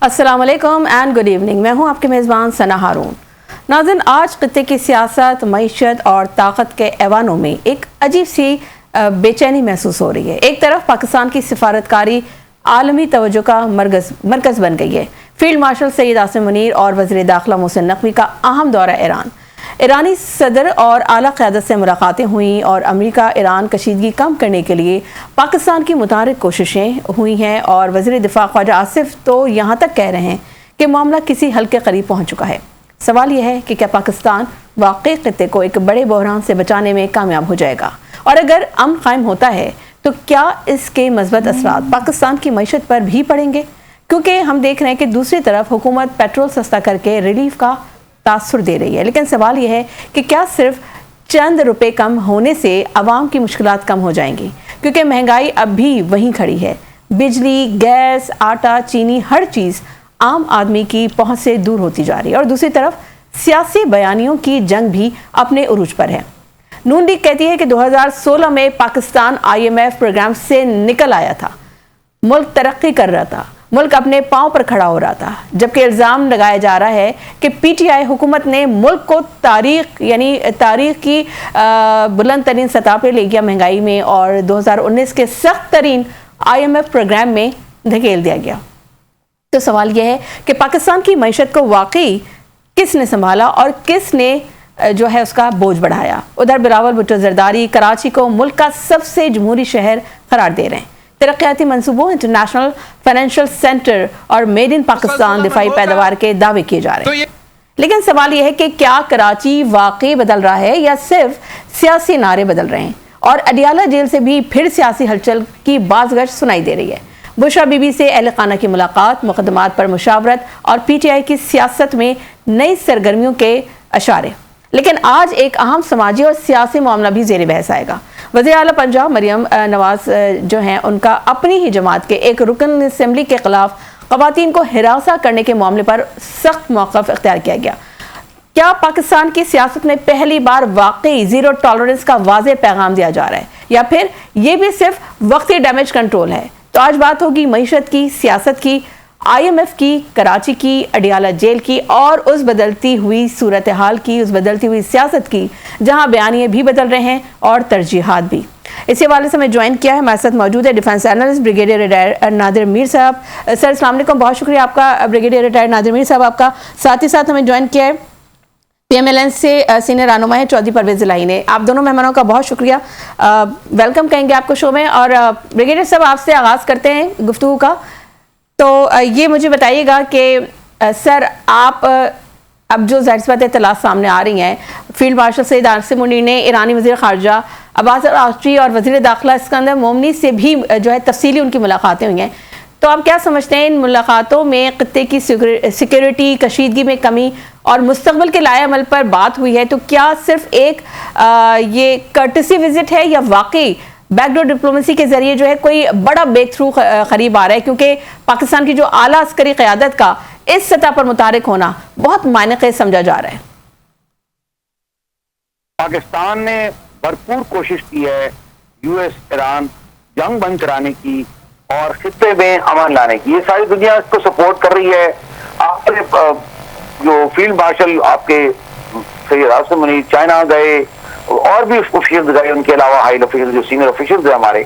अस्सलाम वालेकुम and good evening. मैं हूं आपके मेज़बान सना हारून। नाज़रीन, आज खित्ते की सियासत, मईशत और ताकत के ऐवानों में एक अजीब सी बेचैनी महसूस हो रही है। एक तरफ पाकिस्तान की सिफारतकारी आलमी तवज्जो का मरकज़ बन गई है। फील्ड मार्शल सैयद आसिम मुनीर और वज़ीर दाखिला मोहसिन नकवी का अहम दौरा ईरानी सदर और आला क़यादत से मुलाकातें हुई और अमेरिका ईरान कशीदगी कम करने के लिए पाकिस्तान की मुतारिक कोशिशें हुई हैं। और वज़ीर दिफ़ा ख्वाजा आसिफ तो यहाँ तक कह रहे हैं कि मामला किसी हल के करीब पहुँच चुका है। सवाल यह है कि क्या पाकिस्तान वाकई खित्ते को एक बड़े बहरान से बचाने में कामयाब हो जाएगा, और अगर अमन कायम होता है तो क्या इसके मज़बूत असरात पाकिस्तान की मईशत पर भी पड़ेंगे? क्योंकि हम देख रहे हैं कि दूसरी तरफ हुकूमत पेट्रोल सस्ता करके रिलीफ का तासुर दे रही है, लेकिन सवाल यह है कि क्या सिर्फ चंद रुपए कम होने से आवाम की मुश्किलात कम हो जाएंगी? क्योंकि महंगाई अब भी वहीं खड़ी है। बिजली, गैस, आटा, चीनी, हर चीज़ आम आदमी की पहुंच से दूर होती जा रही है। और दूसरी तरफ सियासी बयानियों की जंग भी अपने उरूज पर है। नून लीग कहती है कि 2016 में पाकिस्तान IMF प्रोग्राम से निकल आया था, मुल्क तरक्की कर रहा था, मुल्क अपने पांव पर खड़ा हो रहा था, जबकि इल्ज़ाम लगाया जा रहा है कि PTI हुकूमत ने मुल्क को तारीख की बुलंद तरीन सतह पर ले गया महंगाई में, और 2019 के सख्त तरीन IMF प्रोग्राम में धकेल दिया गया। तो सवाल यह है कि पाकिस्तान की मईशत को वाकई किसने संभाला और किसने जो है उसका बोझ बढ़ाया? उधर बिलावल भुट्टो जरदारी कराची को मुल्क का सबसे जमहूरी शहर करार दे रहे हैं। तरक्याती मंसूबों, इंटरनेशनल फाइनेंशियल सेंटर और मेड इन पाकिस्तान दिफाई पैदावार के दावे किए जा रहे हैं। लेकिन सवाल यह है कि क्या कराची वाकई बदल रहा है या सिर्फ सियासी नारे बदल रहे हैं? और अडियाला जेल से भी फिर सियासी हलचल की बाज़गश सुनाई दे रही है। बुशरा बीबी से अहले खाना की मुलाकात, मुकदमात पर मुशावरत और PTI की सियासत में नई सरगर्मियों के इशारे। लेकिन आज एक अहम समाजी और सियासी मामला भी ज़ेर बहस आएगा। वज़ीर आला पंजाब मरियम नवाज जो हैं, उनका अपनी ही जमात के एक रुकन असम्बली के खिलाफ ख़वातीन को हिरासा करने के मामले पर सख्त मौक़िफ़ इख्तियार किया गया। क्या पाकिस्तान की सियासत में पहली बार वाकई ज़ीरो टॉलरेंस का वाज़ेह पैगाम दिया जा रहा है, या फिर ये भी सिर्फ वक्ती डैमेज कंट्रोल है? तो आज बात होगी मईशत की, सियासत की, IMF की, कराची की, अडियाला जेल की और उस बदलती हुई सूरत हाल की, उस बदलती हुई सियासत की जहां बयानिए भी बदल रहे हैं और तरजीहात भी। इसी हवाले से हमें ज्वाइन किया है, हमारे साथ मौजूद है defence analyst brigadier retired Nadir Mir साहब। सर अस्सलाम वालेकुम, बहुत शुक्रिया आपका ब्रिगेडियर रिटायर्ड नादिर मीर साहब आपका। साथ ही साथ हमें ज्वाइन किया है PMLN से सीनियर रहनुमा है चौधरी परवेज इलाही ने। आप दोनों मेहमानों का बहुत शुक्रिया, वेलकम कहेंगे आपको शो में। और ब्रिगेडियर साहब, आपसे आगाज़ करते हैं गुफ्तगू का। तो ये मुझे बताइएगा कि सर आप अब जो ज़ाहिर सी बात इत्तलात सामने आ रही हैं, फील्ड मार्शल सैयद आसिम मुनीर ने ईरानी वज़ीर ख़ारजा अब्बास अल-आरची और वज़ीर दाखिला इस्कंदर मोमनी से भी जो है तफसीली उनकी मुलाकातें हुई हैं। तो आप क्या समझते हैं इन मुलाकातों में खित्ते की सिक्योरिटी, कशीदगी में कमी और मुस्तक़बिल के लाए अमल पर बात हुई है? तो क्या सिर्फ एक ये कर्टसी विजिट है या वाकई बैकडोर डिप्लोमेसी के जरिए जो है कोई बड़ा ब्रेक थ्रू करीब आ रहा है? क्योंकि पाकिस्तान की जो आला अस्करी क़यादत का इस सतह पर मुतारिक होना बहुत मायने समझा जा रहा है। पाकिस्तान ने भरपूर कोशिश की है US ईरान जंग बंद कराने की और खित्ते में अमन लाने की। ये सारी दुनिया इसको सपोर्ट कर रही है। आपने जो फील्ड मार्शल आपके सैयद आसिम मुनीर चाइना गए और भी ऑफिशियल गए, उनके अलावा हाई ऑफिशियल जो सीनियर ऑफिशियल है हमारे,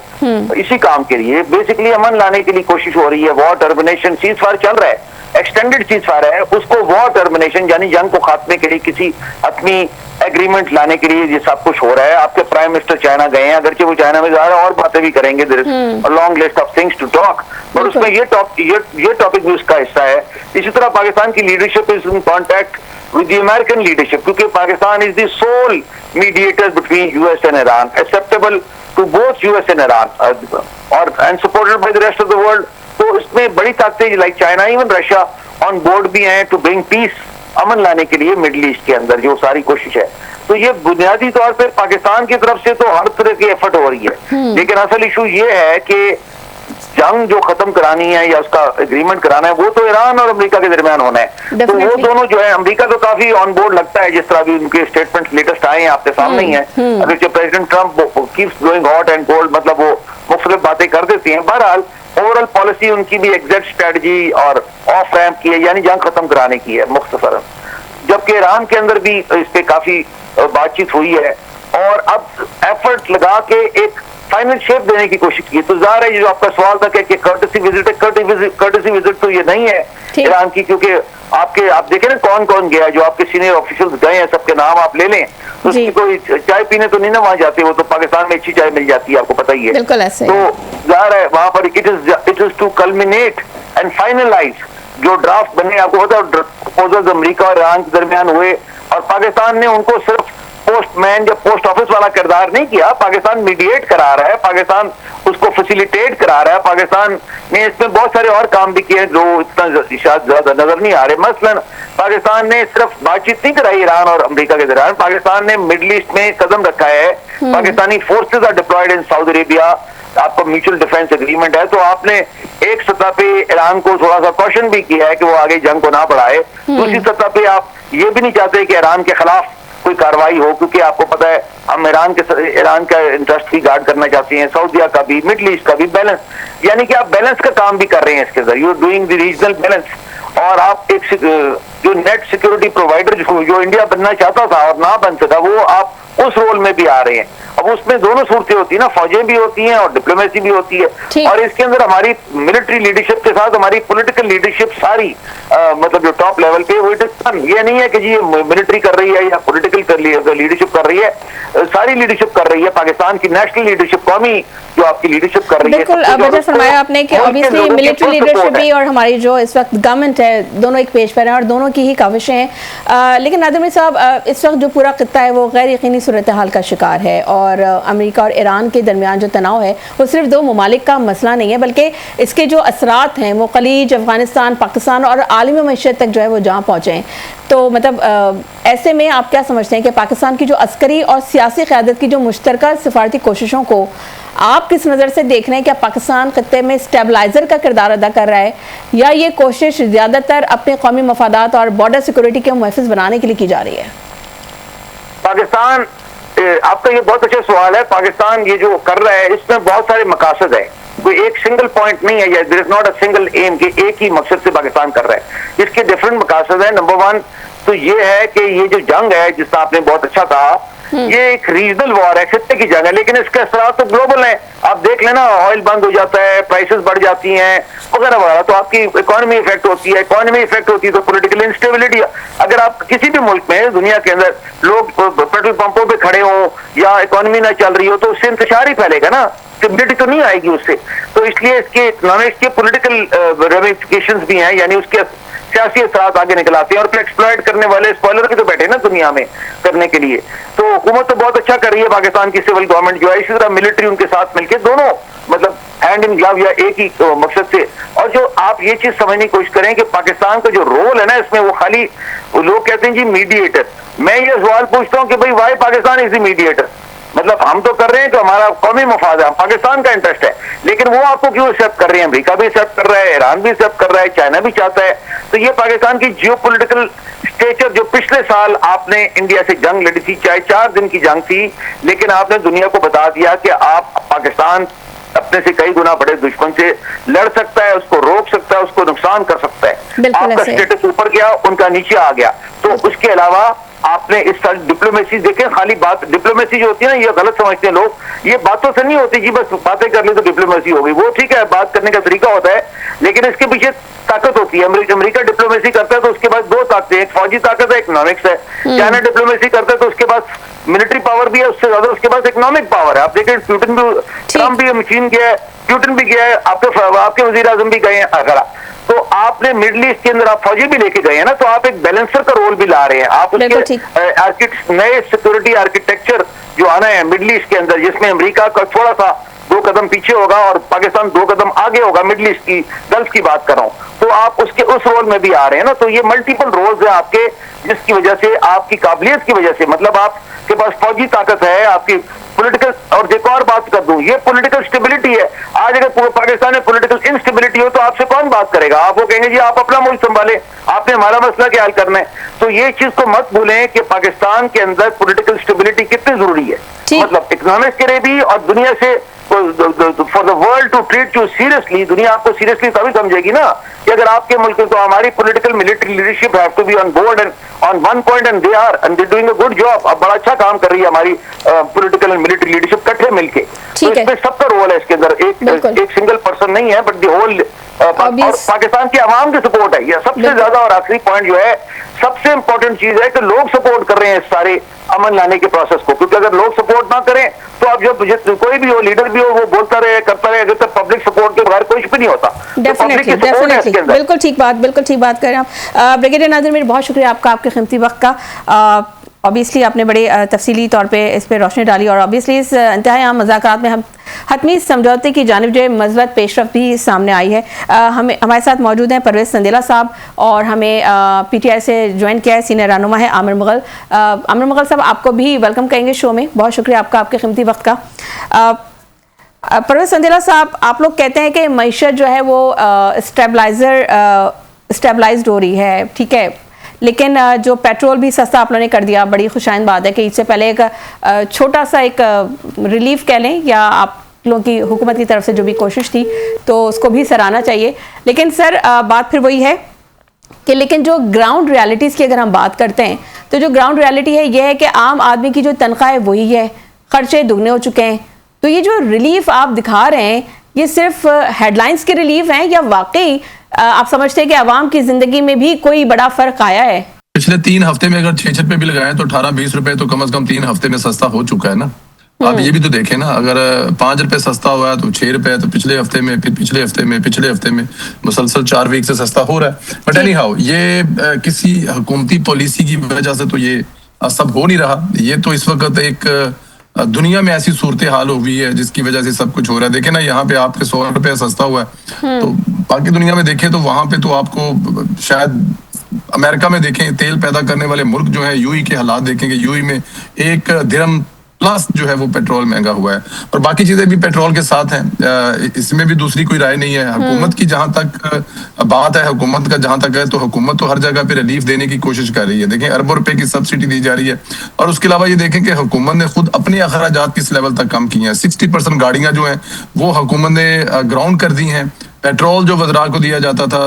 इसी काम के लिए बेसिकली अमन लाने के लिए कोशिश हो रही है। वॉर टर्मिनेशन सीज फायर चल रहा है, एक्सटेंडेड सीज फायर है, उसको वॉर टर्मिनेशन यानी जंग को खात्मे के लिए किसी अपनी एग्रीमेंट लाने के लिए ये सब कुछ हो रहा है। आपके प्राइम मिनिस्टर चाइना गए हैं, अगरचे वो चाइना में जा रहा है और बातें भी करेंगे, there is a long list of things to talk, but उसमें ये टॉपिक भी उसका हिस्सा है। इसी तरह पाकिस्तान की leadership is in contact with the American leadership, क्योंकि Pakistan is the sole mediator between US and Iran, acceptable to both US and Iran, और and supported by the rest of the world। तो इसमें बड़ी ताकतें like China, even Russia on board भी हैं to bring peace, अमन लाने के लिए मिडिल ईस्ट के अंदर जो सारी कोशिश है। तो ये बुनियादी तौर पे पाकिस्तान की तरफ से तो हर तरह की एफर्ट हो रही है, लेकिन असल इशू ये है कि जंग जो खत्म करानी है या उसका एग्रीमेंट कराना है वो तो ईरान और अमेरिका के दरमियान होना है। तो वो दोनों जो है, अमेरिका तो काफी ऑन बोर्ड लगता है, जिस तरह भी उनके स्टेटमेंट लेटेस्ट आए हैं आपके सामने ही है। अगर जो president Trump keeps going hot and cold, मतलब वो मुख्तलिफ बातें कर देती हैं। बहरहाल ओवरऑल पॉलिसी उनकी भी एग्जैक्ट स्ट्रेटजी और ऑफ रैम्प की है, यानी जंग खत्म कराने की है मुख्तसरन। जबकि ईरान के अंदर भी इस पे काफी बातचीत हुई है और अब एफर्ट लगा के एक फाइनल शेप देने की कोशिश की। तो जाहिर है, जो आपका सवाल था कि कर्टसी विजिट है, कर्टसी विजिट तो ये नहीं है ईरान की, क्योंकि आप देखें ना कौन कौन गया, जो आपके सीनियर ऑफिशियल्स गए हैं सबके नाम आप ले लें, तो उसकी कोई चाय पीने तो नहीं ना वहां जाते, वो तो पाकिस्तान में अच्छी चाय मिल जाती है, आपको पता ही है। बिल्कुल ऐसे। तो जाहिर है वहां पर it is to culminate and finalise जो ड्राफ्ट बने। आपको पता है प्रपोजल्स अमेरिका और ईरान के दरमियान हुए और पाकिस्तान ने उनको सिर्फ पोस्टमैन या पोस्ट ऑफिस वाला किरदार नहीं किया, पाकिस्तान मीडिएट करा रहा है, पाकिस्तान उसको फैसिलिटेट करा रहा है। पाकिस्तान ने इसमें बहुत सारे और काम भी किए जो इतना शायद ज्यादा नजर नहीं आ रहे। मसलन पाकिस्तान ने सिर्फ बातचीत नहीं कराई ईरान और अमेरिका के दरमियान, पाकिस्तान ने मिडिल ईस्ट में कदम रखा है। Pakistani forces are deployed in Saudi Arabia, आपका म्यूचुअल डिफेंस एग्रीमेंट है। तो आपने एक सतह पे ईरान को थोड़ा सा क्वेश्चन भी किया है कि वो आगे जंग को ना बढ़ाए, दूसरी सतह पे आप ये भी नहीं चाहते कि ईरान के खिलाफ कोई कार्रवाई हो, क्योंकि आपको पता है हम ईरान का इंटरेस्ट भी गार्ड करना चाहते हैं, सऊदीया का भी, मिडिल ईस्ट का भी बैलेंस, यानी कि आप बैलेंस का काम भी कर रहे हैं इसके अंदर, you are doing the regional balance. और आप एक जो नेट सिक्योरिटी प्रोवाइडर जो इंडिया बनना चाहता था और ना बन सका, वो आप उस रोल में भी आ रहे हैं। अब उसमें दोनों सूरतें होती है ना, फौजें भी होती हैं और डिप्लोमेसी भी होती है, और इसके अंदर हमारी मिलिट्री लीडरशिप के साथ हमारी पॉलिटिकल लीडरशिप सारी मतलब जो टॉप लेवल पे वो ये नहीं है कि जी मिलिट्री कर रही है या पॉलिटिकल लीडरशिप कर रही है, सारी लीडरशिप कर रही है। पाकिस्तान की नेशनल लीडरशिप, कौमी जो आपकी लीडरशिप कर रही है। बिल्कुल बजट फरमाया आपने कि ऑब्वियसली मिलिट्री लीडरशिप भी और हमारी जो इस वक्त गवर्नमेंट है, दोनों एक पेज पर हैं और दोनों की ही काविशें हैं। लेकिन नादिर साहब, इस वक्त जो पूरा खित्ता है वो गैर यकीनी सूरत हाल का शिकार है और अमेरिका और ईरान के दरमियान जो तनाव है वो सिर्फ दो ममालिक का मसला नहीं है, बल्कि इसके जो असरात हैं वो खलीज, अफगानिस्तान, पाकिस्तान और आलमी मईशत तक जो है वो जहाँ पहुँचे हैं। तो मतलब ऐसे में आप क्या समझते हैं कि पाकिस्तान की जो अस्करी और सियासी क़यादत की जो मुश्तरका सिफारती कोशिशों को आप किस नज़र से देख रहे हैं? क्या पाकिस्तान खत्ते में स्टेबलाइजर का किरदार अदा कर रहा है या ये कोशिश ज़्यादातर अपने कौमी मफादात और बॉर्डर सिक्योरिटी के मुहफ़िज़ बनाने के लिए की जा रही है? पाकिस्तान, आपका ये बहुत अच्छा सवाल है। पाकिस्तान ये जो कर रहा है इसमें बहुत सारे मकासद है, कोई एक सिंगल पॉइंट नहीं है, there is not a single aim कि एक ही मकसद से पाकिस्तान कर रहा है। इसके डिफरेंट मकासद है। नंबर वन तो ये है कि ये जो जंग है जिसका आपने बहुत अच्छा कहा, ये एक रीजनल वॉर है, खित्ते की जंग है, लेकिन इसके असरात तो ग्लोबल है। आप देख लेना, ऑयल बंद हो जाता है, प्राइसेस बढ़ जाती हैं वगैरह वगैरह, तो आपकी इकोनॉमी इफेक्ट होती है, इकोनॉमी इफेक्ट होती है तो पॉलिटिकल इंस्टेबिलिटी। अगर आप किसी भी मुल्क में दुनिया के अंदर लोग पेट्रोल पंपों पे खड़े हो या इकोनॉमी ना चल रही हो तो उससे इंतशार ही फैलेगा ना, स्टेबिलिटी तो नहीं आएगी उससे। तो इसलिए इसके इकोनॉमिक्स के पॉलिटिकल रेमिफिकेशंस भी हैं, यानी उसके सियासी असरात आगे निकल आते हैं। और फिर एक्सप्लॉइट करने वाले स्पॉइलर भी तो बैठे ना दुनिया में करने के लिए। तो हुकूमत तो बहुत अच्छा कर रही है पाकिस्तान की सिविल गवर्नमेंट जो है, इसी तरह मिलिट्री उनके साथ मिलकर दोनों मतलब हैंड इन ग्लव या एक ही मकसद से। और जो आप ये चीज समझने की कोशिश करें कि पाकिस्तान का जो रोल है ना इसमें, वो खाली लोग कहते हैं जी मीडिएटर। मैं ये सवाल पूछता हूँ कि भाई why Pakistan is the mediator? मतलब हम तो कर रहे हैं तो हमारा कौमी मफाद है, पाकिस्तान का इंटरेस्ट है, लेकिन वो आपको क्यों एक्सेप्ट कर रहे हैं? अमेरिका भी एक्सेप्ट कर रहा है, ईरान भी एक्सेप्ट कर रहा है, चाइना भी चाहता है। तो ये पाकिस्तान की जियोपॉलिटिकल स्टेचर, जो पिछले साल आपने इंडिया से जंग लड़ी थी, चाहे 4 दिन की जंग थी, लेकिन आपने दुनिया को बता दिया कि आप पाकिस्तान अपने से कई गुना बड़े दुश्मन से लड़ सकता है, उसको रोक सकता है, उसको नुकसान कर सकता है। आपका स्टेटस ऊपर गया, उनका नीचे आ गया। तो उसके अलावा आपने इस साल डिप्लोमेसी देखें, खाली बात डिप्लोमेसी जो होती है ना, ये गलत समझते हैं लोग, ये बातों से नहीं होती जी बस बातें कर ली तो डिप्लोमेसी हो गई। वो ठीक है, बात करने का तरीका होता है, लेकिन इसके पीछे ताकत होती है। अमेरिका डिप्लोमेसी करता है तो उसके पास 2 ताकतें, एक फौजी ताकत है, इकोनॉमिक्स है। चाइना डिप्लोमेसी करता है तो उसके पास मिलिट्री पावर भी है, उससे ज्यादा उसके पास इकोनॉमिक पावर है। आप देखें पुतिन भी, ट्रम्प भी मशीन गया है, पुतिन भी गया है, आपके वजीर आजम भी गए हैं अगर। तो आपने मिडिल ईस्ट के अंदर आप फौजी भी लेके गए हैं ना, तो आप एक बैलेंसर का रोल भी ला रहे हैं। आप उसके नए सिक्योरिटी आर्किटेक्चर जो आना है मिडिल ईस्ट के अंदर, जिसमें अमेरिका का थोड़ा सा 2 कदम पीछे होगा और पाकिस्तान 2 कदम आगे होगा, मिडिल ईस्ट की गल्फ की बात कर रहा हूं, तो आप उसके उस रोल में भी आ रहे हैं ना। तो ये मल्टीपल रोल्स है आपके, जिसकी वजह से आपकी काबिलियत की वजह से, मतलब आप के पास फौजी ताकत है, आपकी पॉलिटिकल, और एक और बात कर दूं, ये पॉलिटिकल स्टेबिलिटी है। आज अगर पाकिस्तान में पॉलिटिकल इंस्टेबिलिटी हो तो आपसे कौन बात करेगा? आप वो कहेंगे जी आप अपना मुल्क संभाले, आपने हमारा मसला क्या हल करना है। तो ये चीज को मत भूलें कि पाकिस्तान के अंदर पॉलिटिकल स्टेबिलिटी कितनी जरूरी है, मतलब इकोनॉमिक्स के लिए भी, और दुनिया से for the world to treat you seriously, दुनिया आपको सीरियसली तभी समझेगी ना कि अगर आपके मुल्क में, तो हमारी political military leadership have to be on board and on one point, and they doing a good job. अब बड़ा अच्छा काम कर रही है हमारी पॉलिटिकल एंड मिलिट्री लीडरशिप इकट्ठे मिलके। तो इसमें सबका रोल है इसके अंदर, एक सिंगल पर्सन नहीं है, बट द होल, और पाकिस्तान की आवाम की सपोर्ट है ये सबसे ज्यादा। और आखिरी पॉइंट जो है, सबसे इंपॉर्टेंट चीज है कि लोग सपोर्ट कर रहे हैं इस सारे अमन लाने के प्रोसेस को, क्योंकि अगर लोग सपोर्ट ना करें तो अब जो कोई भी हो, लीडर भी हो, वो बोलता रहे, करता रहे, अगर तक पब्लिक सपोर्ट के बगैर कुछ भी नहीं होता। डेफिनेटली, बिल्कुल ठीक बात कर रहे हैं आप। ब्रिगेडियर नाज़िर मीर, बहुत शुक्रिया आपका, आपके कीमती वक्त का। ऑब्वियसली आपने बड़े तफसीली तौर पे इस पर रोशनी डाली, और ऑब्वियसली इस इंतहाई आम मज़ाकरात में हम हतमी समझौते की जानिब जो मज़बूत पेशरफ भी सामने आई है। हमारे साथ मौजूद हैं परवेज़ संदेला साहब, और हमें PTI से ज्वाइन किया है सीनियर रहनुमा है आमिर मुग़ल। आमिर मुग़ल साहब, आपको भी वेलकम करेंगे शो में, बहुत शुक्रिया आपका, आपके कीमती वक्त का। परवेज़ संदेला साहब, आप लोग कहते हैं कि मईशत जो है वो स्टेबलाइज्ड हो रही है, ठीक है, लेकिन जो पेट्रोल भी सस्ता आप लोगों ने कर दिया, बड़ी खुशाइन बात है कि इससे पहले एक छोटा सा एक रिलीफ कह लें, या आप लोगों की हुकूमत की तरफ से जो भी कोशिश थी, तो उसको भी सराहना चाहिए। लेकिन सर, बात फिर वही है कि लेकिन जो ग्राउंड रियलिटीज़ की अगर हम बात करते हैं, तो जो ग्राउंड रियलिटी है ये है कि आम आदमी की जो तनख्वाह है वही है, खर्चे दुगने हो चुके हैं। तो ये जो रिलीफ आप दिखा रहे हैं, ये सिर्फ हेडलाइंस के रिलीफ हैं, या वाकई आप समझते हैं कि आवाम की जिंदगी में भी कोई बड़ा फर्क आया है? पिछले 3 हफ्ते में अगर 6 रुपए भी लगाए तो 18-20 रुपए तो कम से कम 3 हफ्ते में सस्ता हो चुका है ना। आप ये भी तो देखें ना, अगर 5 रुपए सस्ता हुआ है तो 6 रुपए, तो पिछले हफ्ते में, फिर पिछले हफ्ते में मुसलसल 4 वीक से सस्ता हो रहा है। बट एनी हाउ, ये किसी हुकूमती पॉलिसी की वजह से तो ये सब हो नहीं रहा। ये तो इस वक्त एक दुनिया में ऐसी सूरत हाल हो गई है जिसकी वजह से सब कुछ हो रहा है। देखें ना, यहाँ पे आपके 100 रुपए सस्ता हुआ है, तो बाकी दुनिया में देखें तो वहां पे तो आपको, शायद अमेरिका में देखें, तेल पैदा करने वाले मुल्क जो है, यूएई के हालात देखेंगे, यूएई में 1 दिरहम प्लस जो है वो पेट्रोल महंगा हुआ है, और बाकी चीजें भी पेट्रोल के साथ हैं। इसमें भी दूसरी कोई राय नहीं है। हुकूमत की जहां तक बात है, हुकूमत का जहां तक है, तो हुकूमत तो हर जगह पे रिलीफ देने की कोशिश कर रही है। देखें, अरबों रुपए की सब्सिडी दी जा रही है, और उसके अलावा ये देखें कि हुकूमत ने खुद अपने अखराजात किस लेवल तक कम किए हैं। 60% गाड़ियां जो हैं वो हुकूमत ने ग्राउंड कर दी हैं। पेट्रोल जो वज़रा को दिया जाता था,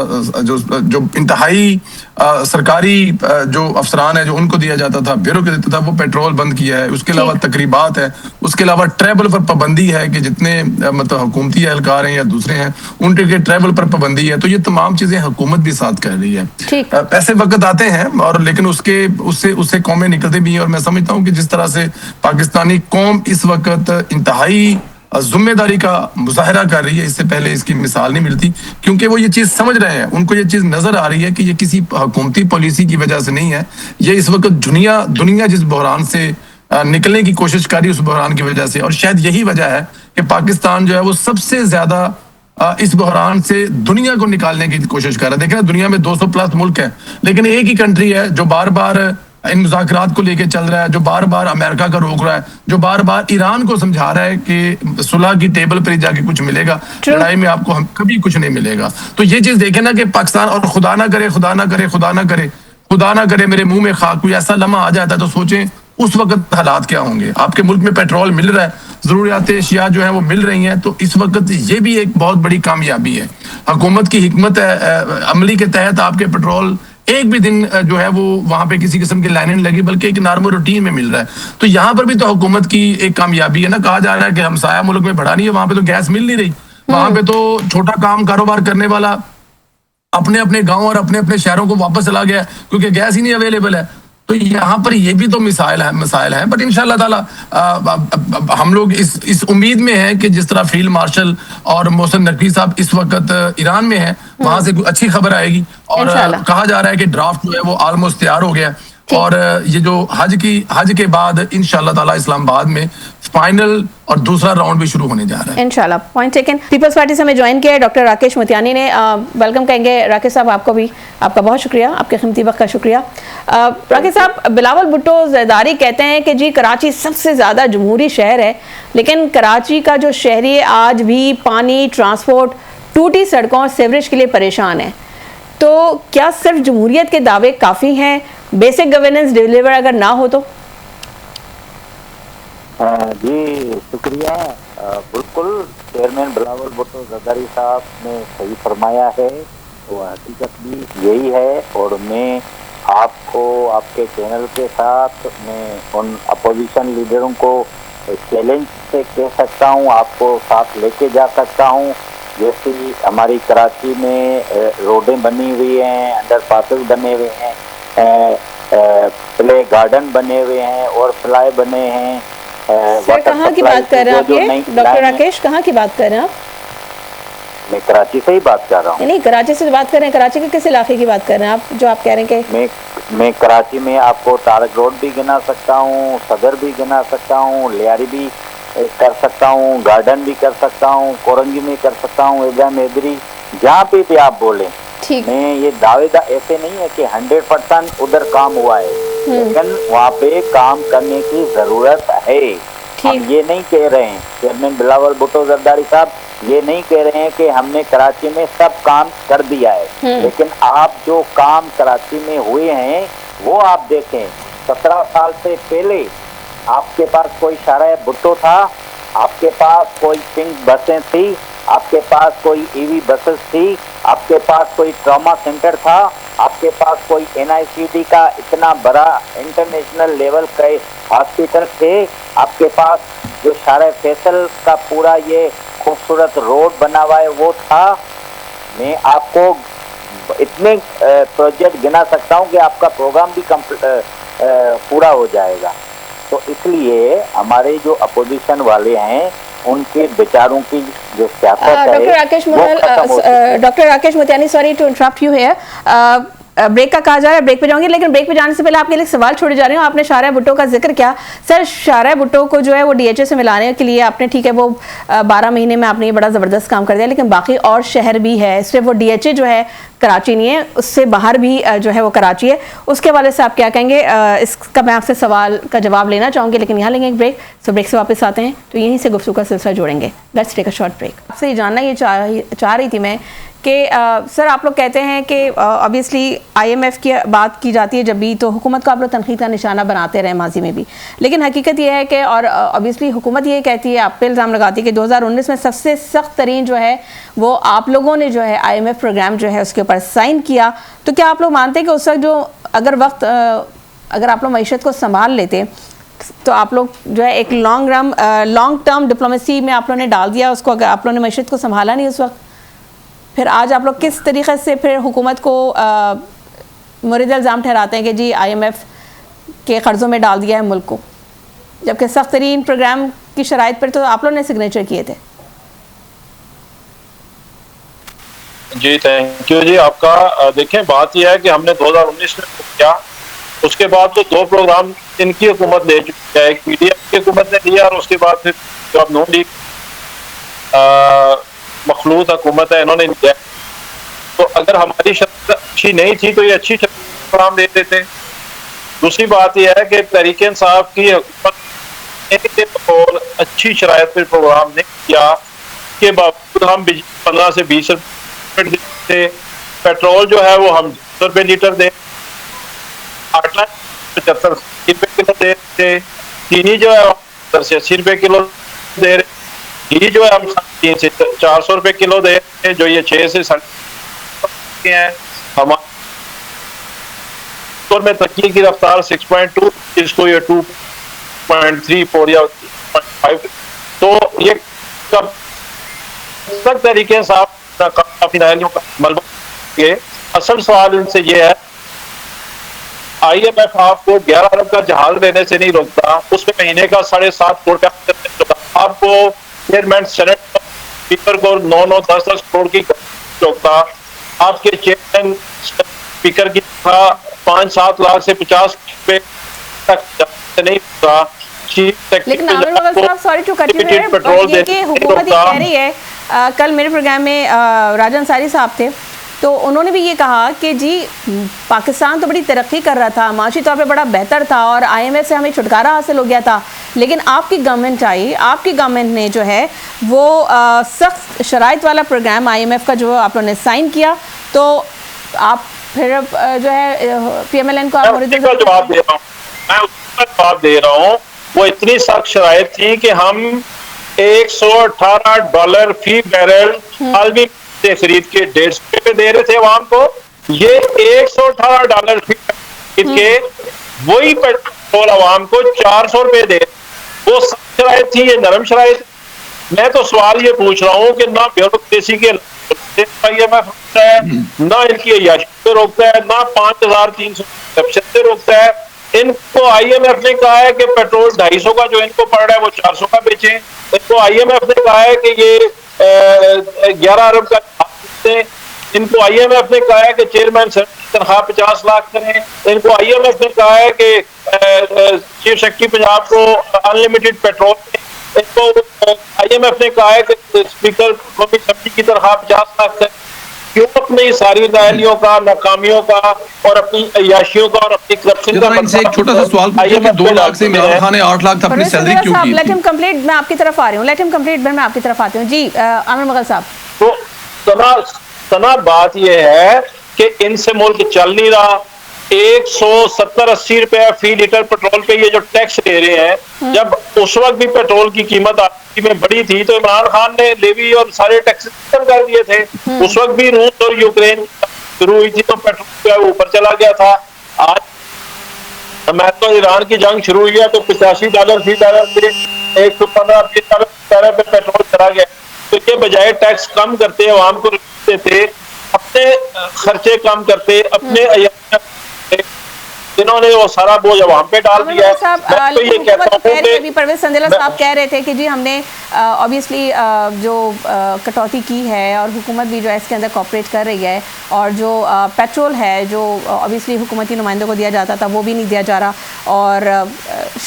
जो इंतहाई सरकारी जो अफसरान है जो उनको दिया जाता था, ब्यूरो को देता था, वो पेट्रोल बंद किया है। उसके अलावा तकरीबात है, उसके अलावा ट्रैवल पर पाबंदी है कि जितने मतलब हुकूमती एहलकार हैं या दूसरे हैं उनके ट्रैवल पर पाबंदी है। तो ये तमाम चीजें हुकूमत भी साथ कर रही है। पैसे वक्त आते हैं, और लेकिन उससे कौमें निकलते भी हैं। और मैं समझता हूँ कि जिस तरह से पाकिस्तानी कौम इस वक्त इंतहाई जिम्मेदारी का मुजाहरा कर रही है, इससे पहले इसकी मिसाल नहीं मिलती, क्योंकि वो ये चीज समझ रहे हैं, उनको ये चीज नजर आ रही है कि ये किसी हुकूमती पॉलिसी की वजह से नहीं है। ये इस वक्त दुनिया जिस बहरान से निकलने की कोशिश कर रही है, उस बहरान की वजह से। और शायद यही वजह है कि पाकिस्तान जो है वो सबसे ज्यादा इस बहरान से दुनिया को निकालने की कोशिश कर रहा है। देखिए, दुनिया में 200+ मुल्क है, लेकिन एक ही कंट्री है जो बार बार इन मुज़ाकरात को लेके चल रहा है, जो बार बार अमेरिका का रोक रहा है, जो बार बार ईरान को समझा रहा है कि सुलह की टेबल पर जाके कुछ मिलेगा, लड़ाई में आपको कभी कुछ नहीं मिलेगा। तो ये चीज देखे ना कि पाकिस्तान, और खुदा ना करे मेरे मुंह में खाक, कोई ऐसा लम्हा आ जाता है तो सोचें उस वक्त हालात क्या होंगे। आपके मुल्क में पेट्रोल मिल रहा है, जरूरियात अशिया जो है वो मिल रही हैं, तो इस वक्त ये भी एक बहुत बड़ी कामयाबी है। हुकूमत की हिकमत अमली के तहत आपके पेट्रोल एक भी दिन जो है वो वहां पे किसी किस्म की लाइनें नहीं लगी, बल्कि एक नॉर्मल रूटीन में मिल रहा है। तो यहाँ पर भी तो हुकूमत की एक कामयाबी है ना। कहा जा रहा है कि हमसाया मुल्क में बढ़ा नहीं है, वहां पे तो गैस मिल नहीं रही, वहां पे तो छोटा काम कारोबार करने वाला अपने अपने गांव और अपने अपने शहरों को वापस चला गया क्योंकि गैस ही नहीं अवेलेबल है। तो यहाँ पर ये भी तो मसाइल है। बट इंशाल्लाह ताला हम लोग इस उम्मीद में हैं कि जिस तरह फील्ड मार्शल और मोहसिन नकवी साहब इस वक्त ईरान में हैं, वहां से अच्छी खबर आएगी। और कहा जा रहा है कि ड्राफ्ट जो है वो ऑलमोस्ट तैयार हो गया, और ये जो हज के बाद इंशाल्लाह ताला इस्लामाबाद में फाइनल और दूसरा राउंड भी शुरू होने जा रहा है। इंशाल्लाह, पॉइंट टेकन। पीपल्स पार्टी से हमें ज्वाइन किया है डॉक्टर राकेश मोतियानी ने। वेलकम कहेंगे राकेश साहब आपको भी, आपका बहुत शुक्रिया, आपके कीमती वक्त का शुक्रिया। राकेश साहब, बिलावल भुट्टो जरदारी कहते हैं कि जी कराची सबसे ज़्यादा जमहूरी शहर है, लेकिन कराची का जो शहरी आज भी पानी, ट्रांसपोर्ट, टूटी सड़कों और सीवरेज के लिए परेशान है। तो क्या सिर्फ जमहूरियत के दावे काफ़ी हैं? बेसिक गवर्नेंस डिलीवर अगर ना हो तो? जी शुक्रिया। बिल्कुल चेयरमैन बिलावल भुट्टो जरदारी साहब ने सही फरमाया है, वो हकीकत भी यही है। और मैं आपको आपके चैनल के साथ मैं उन अपोजिशन लीडरों को चैलेंज से कह सकता हूँ, आपको साथ लेके जा सकता हूँ। जैसे हमारी कराची में रोडें बनी हुई हैं, अंडरपासेस बने हुए हैं, प्ले गार्डन बने हुए हैं और फ्लाई बने हैं। सर कहाँ की बात कर रहे हैं आप? ये डॉक्टर राकेश कहाँ की बात कर रहे हैं आप? मैं कराची से ही बात कर रहा हूँ। नहीं, कराची से बात कर रहे हैं। कराची के किस इलाके की बात कर रहे हैं आप जो आप कह रहे हैं कि मैं कराची में आपको तारक रोड भी गिना सकता हूँ, सदर भी गिना सकता हूँ, लियारी भी कर सकता हूँ, गार्डन भी कर सकता हूँ, कोरंगी में कर सकता हूँ, इब्राहिम हैदरी, जहाँ पे भी आप बोले। मैं ये दावेदार ऐसे नहीं है कि 100% उधर काम हुआ है, लेकिन वहाँ पे काम करने की जरूरत है। हम ये नहीं कह रहे हैं, चेयरमैन बिलावल भुट्टो जरदारी साहब ये नहीं कह रहे हैं कि हमने कराची में सब काम कर दिया है, लेकिन आप जो काम कराची में हुए हैं वो आप देखें। 17 साल से पहले आपके पास कोई शारा भुट्टो था, आपके पास कोई पिंक बसें थी, आपके पास कोई ईवी बसेस थी, आपके पास कोई ट्रॉमा सेंटर था, आपके पास कोई NICD का इतना बड़ा इंटरनेशनल लेवल के हॉस्पिटल थे, आपके पास जो शारा फैसल का पूरा ये खूबसूरत रोड बना हुआ है वो था। मैं आपको इतने प्रोजेक्ट गिना सकता हूँ कि आपका प्रोग्राम भी पूरा हो जाएगा। तो इसलिए हमारे जो अपोजिशन वाले हैं उनके विचारों की जो सियासत है, doctor Rakesh Motiani, sorry to interrupt you here, break का कहा जा रहा है, ब्रेक पे जाऊंगी, लेकिन ब्रेक पे जाने से पहले आपके लिए सवाल छोड़े जा रहे हो। आपने शारा भुट्टो का जिक्र किया। सर, शारा भुट्टो को जो है वो DHA से मिलाने के लिए आपने, ठीक है वो 12 महीने में आपने ये बड़ा ज़बरदस्त काम कर दिया, लेकिन बाकी और शहर भी है, सिर्फ वो DHA जो है कराची नहीं है, उससे बाहर भी जो है वो कराची है। उसके हवाले से आप क्या कहेंगे? इसका मैं आपसे सवाल का जवाब लेना चाहूँगी, लेकिन यहाँ लेंगे एक ब्रेक। सो ब्रेक से वापस आते हैं तो यहीं से गुफ्तगू का सिलसिला जोड़ेंगे। Let's take a short break. आपसे ये जानना ये चाह रही थी मैं कि सर आप लोग कहते हैं कि ऑब्वियसली IMF की बात की जाती है जब भी, तो हुकूमत को आप लोग तनकीद का निशाना बनाते रहे माजी में भी, लेकिन हकीकत ये है कि, और ऑब्वियसली हुकूमत ये कहती है, आप पे इल्ज़ाम लगाती है कि 2019 में सबसे सख्त तरीन जो है वो आप लोगों ने जो है IMF प्रोग्राम जो है उसके ऊपर साइन किया। तो क्या आप लोग मानते हैं कि उस वक्त जो अगर आप लोग मईशत को संभाल लेते तो आप लोग जो है एक लॉन्ग टर्म डिप्लोमेसी में आप लोगों ने डाल दिया उसको, अगर आप लोगों ने मईशत को संभाला नहीं उस वक्त, फिर आज आप लोग किस तरीके से फिर हुकूमत को मुरीद इल्ज़ाम ठहराते हैं कि जी IMF के कर्ज़ों में डाल दिया है मुल्क को, जबकि सख्त तरीन प्रोग्राम की शराइत पर तो आप लोगों ने सिग्नेचर किए थे। जी थैंक यू जी आपका। देखें बात यह है कि हमने 2019 में किया, उसके बाद तो 2 प्रोग्राम इनकी हुकूमत दे चुकी है, एक PDM की हुकूमत ने दिया और उसके बाद फिर जो अब नून लीग मखलूत हुकूमत है इन्होंने दिया। तो अगर हमारी शर्त अच्छी नहीं थी तो ये अच्छी प्रोग्राम दे देते। दूसरी बात यह है कि तहरीक इंसाफ की हुकूमत और अच्छी शराइत पर प्रोग्राम नहीं किया के बावजूद हम 15 से 20 रुपये देते, पेट्रोल जो है वो हम 10 रुपये लीटर दे, आटा 75 रुपये किलो दे रहे, चीनी जो है 70 से 80 रुपये किलो दे रहे, घी जो है हम 300 से 400 रुपये किलो दे रहे हैं, जो ये 6 से 7 हैं। हमारे में तरक्की की रफ्तार 6.2, इसको ये 2.34 या 2.5, तो ये कब तक तरीके साफ मलबा के। असल सवाल इनसे ये है, IMF आपको 11 अरब का जहाज लेने से नहीं रोकता, उसमें महीने का 7.5 करोड़ का आपको चेयरमैन सेनेट स्पीकर को 9-9, 10-10 करोड़ की रोकता, आपके चेयरमैन स्पीकर की 5-7 लाख से 50 रुपए तक नहीं होता। لیکن Aamir Mughal sahib sorry to cut you here, یہ کہ حکومت یہ کہہ رہی ہے، کل میرے پروگرام میں راجہ انصاری صاحب تھے تو انہوں نے بھی یہ کہا کہ جی پاکستان تو بڑی ترقی کر رہا تھا، معاشی طور پہ بڑا بہتر تھا اور آئی ایم ایف سے ہمیں چھٹکارا حاصل ہو گیا تھا، لیکن آپ کی گورنمنٹ آئی، آپ کی گورنمنٹ نے جو ہے وہ سخت شرائط والا پروگرام آئی ایم ایف کا جو آپ لوگوں نے سائن کیا، تو آپ پھر جو ہے پی ایم ایل این کو آپ جواب دے رہا ہوں، میں اس کا جواب دے رہا ہوں، وہ اتنی سخت شرائط تھی کہ ہم $118 فی بیرل عالمی سے خرید کے 150 پہ دے رہے تھے عوام کو، یہ $118 فی خرید کے وہی پیٹرول عوام کو 400 روپے دے، وہ سخت شرائط تھی، یہ نرم شرائط۔ میں تو سوال یہ پوچھ رہا ہوں کہ نہ بیوروکریسی کے آئی ایم ایف روکتا ہے، نہ ان کی عیاشی سے روکتا ہے، نہ 5300 کرپشن سے روکتا ہے۔ ان کو آئی ایم ایف نے کہا ہے کہ پیٹرول 250 کا جو ان کو پڑ رہا ہے وہ 400 کا بیچیں، ان کو آئی ایم ایف نے کہا ہے کہ یہ 11 ارب کا دیں، ان کو آئی ایم ایف نے کہا ہے کہ چیئرمین کی تنخواہ 50 لاکھ کریں، ان کو آئی ایم ایف نے کہا ہے کہ چیف سیکرٹری پنجاب کو انلمیٹڈ پیٹرول دیں، ان کو آئی ایم ایف نے کہا ہے کہ اسپیکر قومی اسمبلی کی تنخواہ 50 لاکھ کریں۔ کیوں اپنی ساری نااہلیوں کا، ناکامیوں کا اور اپنی عیاشیوں کا اور اپنی کرپشن کا ان سے ایک چھوٹا سا سوال پوچھیں کہ 2 لاکھ سے عمران خان نے 8 لاکھ تک اپنی سیلری کیوں کی؟ لیٹ ہم کمپلیٹ، میں آپ کی طرف آ رہی ہوں، لیٹ ہم کمپلیٹ، میں آپ کی طرف آتی ہوں۔ جی عامر مغل صاحب، تو سنا بات یہ ہے کہ ان سے ملک چل نہیں رہا، 170-80 روپے فی لیٹر پیٹرول پہ یہ جو ٹیکس لے رہے ہیں، جب اس وقت بھی پیٹرول کی قیمت میں بڑی تھی تو عمران خان نے لیوی اور سارے ٹیکس ختم کر دیے تھے، اس وقت بھی روس اور یوکرین شروع ہوئی تھی تو پیٹرول اوپر چلا گیا تھا۔ آج امریکہ اور ایران کی جنگ شروع ہوئی ہے تو $85 فی بیرل سے 115-20 بیرل پہ پیٹرول چلا گیا، تو یہ بجائے ٹیکس کم کرتے عوام کو دیتے، اپنے خرچے کم کرتے، اپنے جنہوں نے وہ سارا بوجھ عوام پہ ڈال دیا ہے۔ میں تو یہ کہتا ہوں کہ پرویز سندیلا صاحب کہہ رہے تھے کہ جی ہم نے obviously جو کٹوتی کی ہے اور حکومت بھی جو ہے اس کے اندر کوپریٹ کر رہی ہے، اور جو پیٹرول ہے جو obviously حکومتی نمائندوں کو دیا جاتا تھا وہ بھی نہیں دیا جا رہا، اور